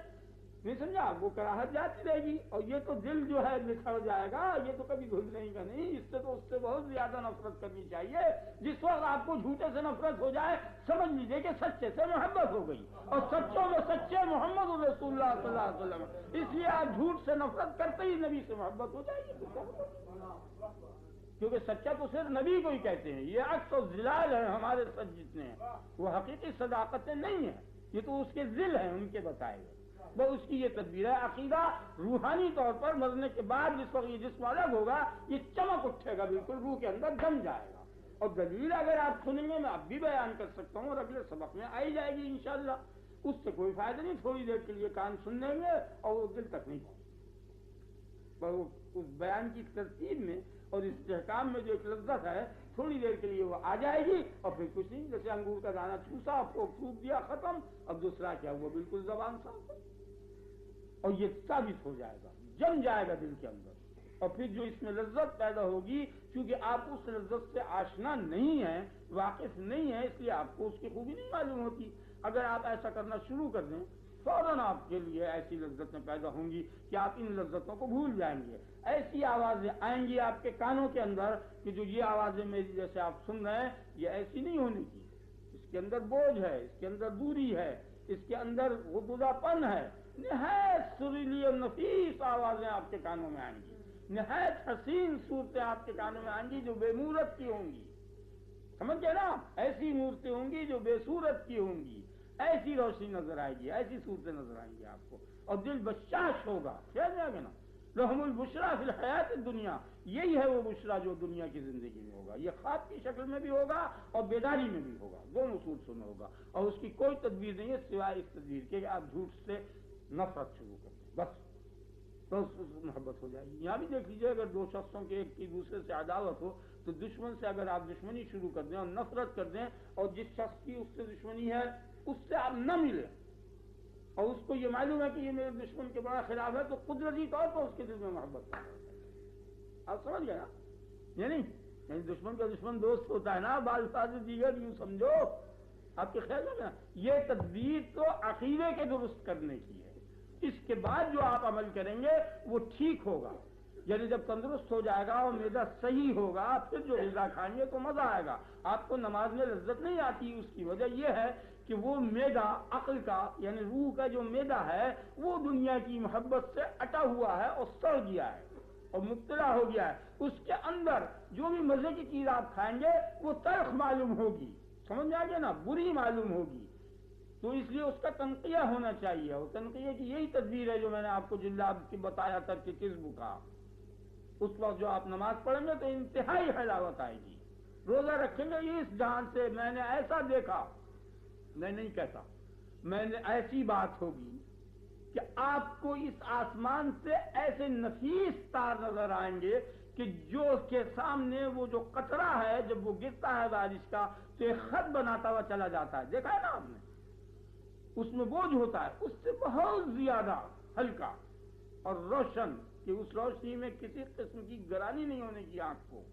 نہیں سمجھا؟ وہ کراہت جاتی رہے گی، اور یہ تو دل جو ہے بکھر جائے گا، یہ تو کبھی دھلنے کا نہیں۔ اس سے تو اس سے بہت زیادہ نفرت کرنی چاہیے۔ جس وقت آپ کو جھوٹے سے نفرت ہو جائے سمجھ لیجیے کہ سچے سے محبت ہو گئی، اور سچوں میں سچے محمد رسول اللہ صلی اللہ علیہ وسلم۔ اس لیے آپ جھوٹ سے نفرت کرتے ہی نبی سے محبت ہو جائے گی، کیونکہ سچا تو صرف نبی کو ہی کہتے ہیں۔ یہ عکس و ظلال ہیں ہمارے سچ جتنے ہیں، وہ حقیقی صداقتیں نہیں ہیں، یہ تو اس کے ذل ہیں ان کے بتائے گئے۔ وہ اس کی یہ تدبیر ہے۔ عقیدہ روحانی طور پر مرنے کے بعد جس وقت یہ جسم الگ ہوگا یہ چمک اٹھے گا، بالکل روح کے اندر جم جائے گا۔ اور دلیل اگر آپ سنیں گے میں اب بھی بیان کر سکتا ہوں اور اگلے سبق میں آئی جائے گی انشاءاللہ، اس سے کوئی فائدہ نہیں، تھوڑی دیر کے لیے کان سن لیں گے اور وہ دل تک نہیں پہنچے۔ اس بیان کی ترتیب میں اور استحکام میں جو ایک لذت ہے تھوڑی دیر کے لیے وہ آ جائے گی، اور پھر کچھ نہیں، جیسے انگور کا دانہ چوسا، پھونک دیا، ختم۔ اب دوسرا کیا، وہ بالکل زبان صاف ہے، اور یہ ثابت ہو جائے گا، جم جائے گا دل کے اندر۔ اور پھر جو اس میں لذت پیدا ہوگی، کیونکہ آپ اس لذت سے آشنا نہیں ہیں، واقف نہیں ہیں، اس لیے آپ کو اس کی خوبی نہیں معلوم ہوتی۔ اگر آپ ایسا کرنا شروع کر دیں فوراً آپ کے لیے ایسی لذتیں پیدا ہوں گی کہ آپ ان لذتوں کو بھول جائیں گے۔ ایسی آوازیں آئیں گی آپ کے کانوں کے اندر کہ جو یہ آوازیں میری جیسے آپ سن رہے ہیں یہ ایسی نہیں ہونی کی، اس کے اندر بوجھ ہے، اس کے اندر دوری ہے، اس کے اندر غدودہ پن ہے۔ نہایت سریلی اور نفیس آوازیں آپ کے کانوں میں آئیں گی، نہایت حسین صورتیں آپ کے کانوں میں آئیں گی جو بے مورت کی ہوں گی، سمجھ گئے نا؟ ایسی مورتیں ہوں گی جو بے صورت کی ہوں گی، ایسی روشنی نظر آئے گی، ایسی صورتیں نظر آئیں گی آپ کو، اور دل بشاش ہوگا۔ خیال میں آ گیا نا؟ لہم البشریٰ فی الحیات الدنیا، یہی ہے وہ بشرا جو دنیا کی زندگی میں ہوگا۔ یہ خواب کی شکل میں بھی ہوگا اور بیداری میں بھی ہوگا، دونوں صورتوں میں ہوگا، اور اس کی کوئی تدبیر نہیں ہے سوائے اس تدبیر کے کہ آپ جھوٹ سے نفرت شروع کر دیں، بس محبت ہو جائے گی۔ یہاں بھی دیکھ لیجیے، اگر دو شخصوں کے ایک کی دوسرے سے عداوت ہو تو دشمن سے اگر آپ دشمنی شروع کر دیں اور نفرت کر دیں، اور جس شخص کی اس سے دشمنی ہے اس سے آپ نہ ملیں، اور اس کو یہ معلوم ہے کہ یہ میرے دشمن کے بڑا خلاف ہے، تو قدرتی طور پر اس کے دل میں محبت پیدا ہوتی ہے۔ آپ سمجھ گئے نا؟ یعنی دشمن کا دشمن دوست ہوتا ہے نا، بالفاظ دیگر یوں سمجھو۔ آپ کے خیال میں نا یہ تدبیر تو عقیدے کے درست کرنے کی ہے، اس کے بعد جو آپ عمل کریں گے وہ ٹھیک ہوگا۔ یعنی جب تندرست ہو جائے گا اور معدہ صحیح ہوگا پھر جو غذا کھائیں گے تو مزہ آئے گا۔ آپ کو نماز میں لذت نہیں آتی، اس کی وجہ یہ ہے کہ وہ معدہ عقل کا یعنی روح کا جو معدہ ہے وہ دنیا کی محبت سے اٹا ہوا ہے اور سڑ گیا ہے اور مبتلا ہو گیا ہے۔ اس کے اندر جو بھی مزے کی چیز آپ کھائیں گے وہ تلخ معلوم ہوگی، سمجھ میں آ گیا نا؟ بری معلوم ہوگی۔ تو اس لیے اس کا تنقیہ ہونا چاہیے، اور تنقیہ کی یہی تدبیر ہے جو میں نے آپ کو جلاب کی بتایا تھا کہ کذب کا۔ اس وقت جو آپ نماز پڑھیں گے تو انتہائی حلاوت آئے گی، روزہ رکھیں گے اس جہان سے میں نے ایسا دیکھا، میں نہیں کہتا، میں نے ایسی بات ہوگی کہ آپ کو اس آسمان سے ایسے نفیس تار نظر آئیں گے کہ جو کے سامنے وہ جو قطرہ ہے جب وہ گرتا ہے بارش کا تو ایک خط بناتا ہوا چلا جاتا ہے، دیکھا ہے نا آپ نے؟ اس میں بوجھ ہوتا ہے، اس سے بہت زیادہ ہلکا اور روشن، کہ اس روشنی میں کسی قسم کی گرانی نہیں ہونے کی آنکھ کو،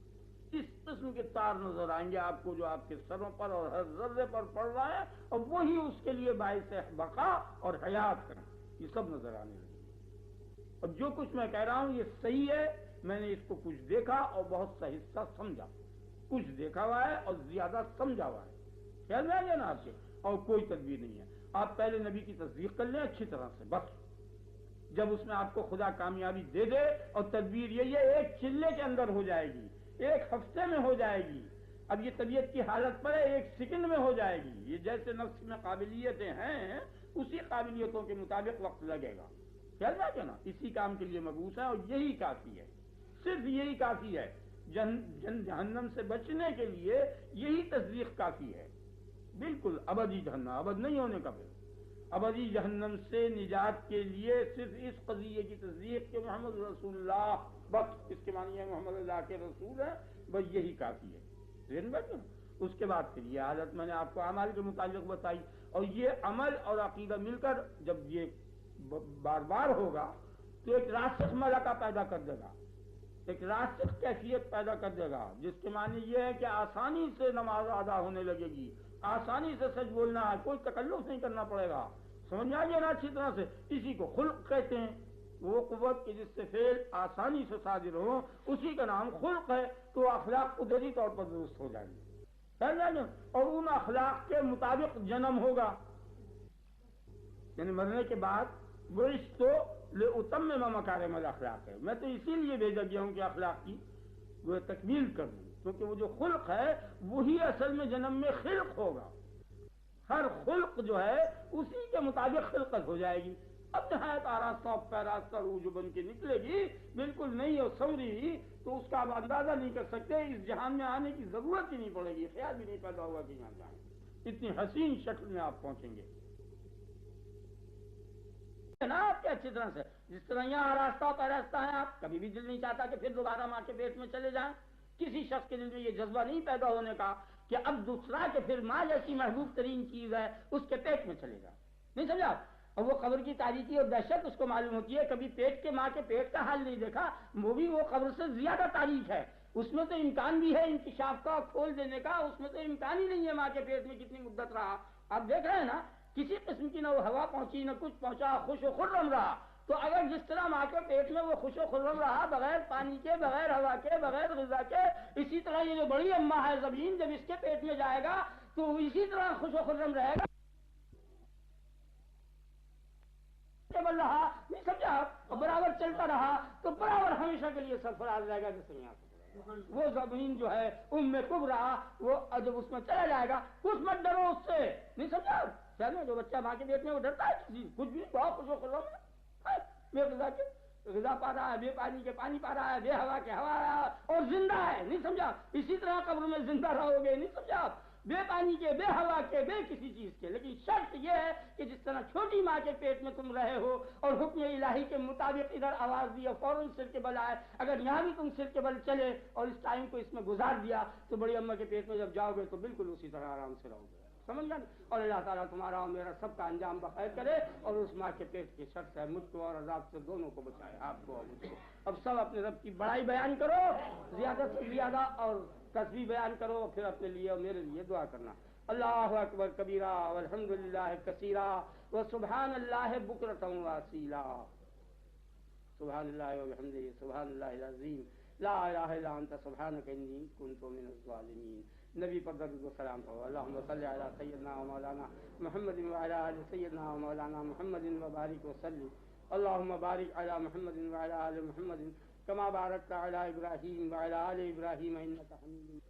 اس قسم کے تار نظر آئیں گے آپ کو جو آپ کے سروں پر اور ہر ذرے پر پڑ رہا ہے، اور وہی اس کے لیے باعث بقا اور حیات ہے، یہ سب نظر آنے لگے۔ اور جو کچھ میں کہہ رہا ہوں یہ صحیح ہے، میں نے اس کو کچھ دیکھا اور بہت سا حصہ سمجھا، کچھ دیکھا ہوا ہے اور زیادہ سمجھا ہوا ہے، خیال میں آ گیا نا آپ کے، اور کوئی تدبیر نہیں ہے۔ آپ پہلے نبی کی تصدیق کر لیں اچھی طرح سے، بس جب اس میں آپ کو خدا کامیابی دے دے، اور تدبیر یہی ہے ایک چلے کے اندر ہو جائے گی، ایک ہفتے میں ہو جائے گی، اب یہ طبیعت کی حالت پر ہے، ایک سیکنڈ میں ہو جائے گی، یہ جیسے نفس میں قابلیتیں ہیں اسی قابلیتوں کے مطابق وقت لگے گا، خیال میں کیا نا، اسی کام کے لیے مبعوث ہے، اور یہی کافی ہے، صرف یہی کافی ہے، جہنم سے بچنے کے لیے یہی تصدیق کافی ہے، بالکل ابدی جہنم، ابد نہیں ہونے کا، پھر ابدی جہنم سے نجات کے لیے صرف اس قضیے کی تصدیق کہ محمد رسول اللہ، بس اس کے معنی ہے محمد اللہ کے رسول ہے، بس یہی کافی ہے، ذہن میں رکھنا۔ اس کے بعد پھر یہ حالت میں نے آپ کو اعمال کے متعلق بتائی، اور یہ عمل اور عقیدہ مل کر جب یہ بار بار ہوگا تو ایک راسخ ملکہ پیدا کر دے گا، ایک راسخ کیفیت پیدا کر دے گا، جس کے معنی یہ ہے کہ آسانی سے نماز ادا ہونے لگے گی، آسانی سے سچ بولنا ہے، کوئی تکلف نہیں کرنا پڑے گا، سمجھ میں آ گیا نا اچھی طرح سے۔ اسی کو خلق کہتے ہیں، وہ قوت کی جس سے فعل آسانی سے صادر ہو اسی کا نام خلق ہے، تو اخلاق قدرتی طور پر درست ہو جائیں گے، اور ان اخلاق کے مطابق جنم ہوگا، یعنی مرنے کے بعد بعثت لأتمم مکارم الاخلاق ہے، میں تو اسی لیے بھیجا گیا ہوں کہ اخلاق کی وہ تکمیل کر دوں، کیونکہ وہ جو خلق ہے وہی اصل میں جنم میں خلق ہوگا، ہر خلق جو ہے اسی کے مطابق خلقت ہو جائے گی، اب نہایت آراستہ پیراستہ روح جو بن کے نکلے گی، بالکل نہیں اور سوری، تو اس کا آپ اندازہ نہیں کر سکتے، اس جہان میں آنے کی ضرورت ہی نہیں پڑے گی، خیال بھی نہیں پیدا ہوا کہ یہاں جائیں، اتنی حسین شکل میں آپ پہنچیں گے نا آپ کے اچھی طرح سے، جس طرح یہاں آراستہ پیراستہ ہیں، آپ کبھی بھی دل نہیں چاہتا کہ پھر دوبارہ ماں کے پیٹ میں چلے جائیں، کسی شخص کے دل میں یہ جذبہ نہیں پیدا ہونے کا کہ اب دوسرا کہ پھر ماں جیسی محبوب ترین چیز ہے اس کے پیٹ میں چلے جائے، نہیں سمجھا؟ اور وہ قبر کی تاریکی اور دہشت اس کو معلوم ہوتی ہے، کبھی پیٹ کے ماں کے پیٹ کا حال نہیں دیکھا، وہ بھی وہ قبر سے زیادہ تاریخ ہے، اس میں تو امکان بھی ہے انکشاف کا، کھول دینے کا، اس میں تو امکان ہی نہیں ہے ماں کے پیٹ میں کتنی مدت رہا، آپ دیکھ رہے ہیں نا، کسی قسم کی نہ وہ ہوا پہنچی نہ کچھ پہنچا، خوش و خرم رہا، تو اگر جس طرح ماں کے پیٹ میں وہ خوش و خرم رہا، بغیر پانی کے، بغیر ہوا کے، بغیر غذا کے، اسی طرح یہ جو بڑی اماں ہے زمین، جب اس کے پیٹ میں جائے گا تو اسی طرح خوش و خرم رہے گا، بل رہا، نہیں سمجھا، اور برابر چلتا رہا تو برابر ہمیشہ کے لیے سرفراز رہے گا، جس طرح وہ زمین جو ہے ام کبریٰ، وہ جب اس میں چلا جائے گا، کچھ مت ڈرو اس سے، نہیں سمجھا؟ خیال میں جو بچہ ماں کے پیٹ میں وہ ڈرتا ہے کسی کچھ بھی، بہت خوش و خرم ہے، بے غذا کے غذا پا رہا ہے، بے پانی کے پانی پا رہا ہے، بے ہوا کے ہوا رہا ہے، اور زندہ ہے، نہیں سمجھا؟ اسی طرح قبر میں زندہ رہو گے، نہیں سمجھا؟ بے پانی کے، بے ہوا کے، بے کسی چیز کے، لیکن شرط یہ ہے کہ جس طرح چھوٹی ماں کے پیٹ میں تم رہے ہو اور حکم الہی کے مطابق ادھر آواز دی اور فوراً سر کے بل آئے، اگر یہاں بھی تم سر کے بل چلے اور اس ٹائم کو اس میں گزار دیا تو بڑی اماں کے پیٹ میں جب جاؤ گے تو بالکل اسی طرح آرام سے رہو گے، سمجھ گئے؟ اور اللہ تعالیٰ تمہارا اور میرا سب کا انجام بخیر کرے، اور اس ماں کے پیٹ کی شرط ہے مجھ کو اور عذاب سے دونوں کو بچائے، آپ کو اور مجھ کو۔ اب سب اپنے رب کی بڑائی بیان کرو، زیادہ سے زیادہ، اور تسبیح بیان کرو، پھر اپنے لیے اور میرے لیے دعا کرنا۔ اللہ اکبر کبیرہ والحمد للہ کثیرہ وسبحان اللہ بکرۃ واصیلا، سبحان اللہ وبحمدہ سبحان اللہ العظیم، لا الہ الا انت سبحانک انی کنت من الظالمین۔ نبی پر درود و سلام ہو۔ اللہم صل علی سیدنا و مولانا محمد وعلی آل سیدنا و مولانا محمد وبارک وسلم۔ اللہم بارک علی محمد وعلی آل محمد کما بارکت علی ابراہیم وعلی آل ابراہیم انک حمید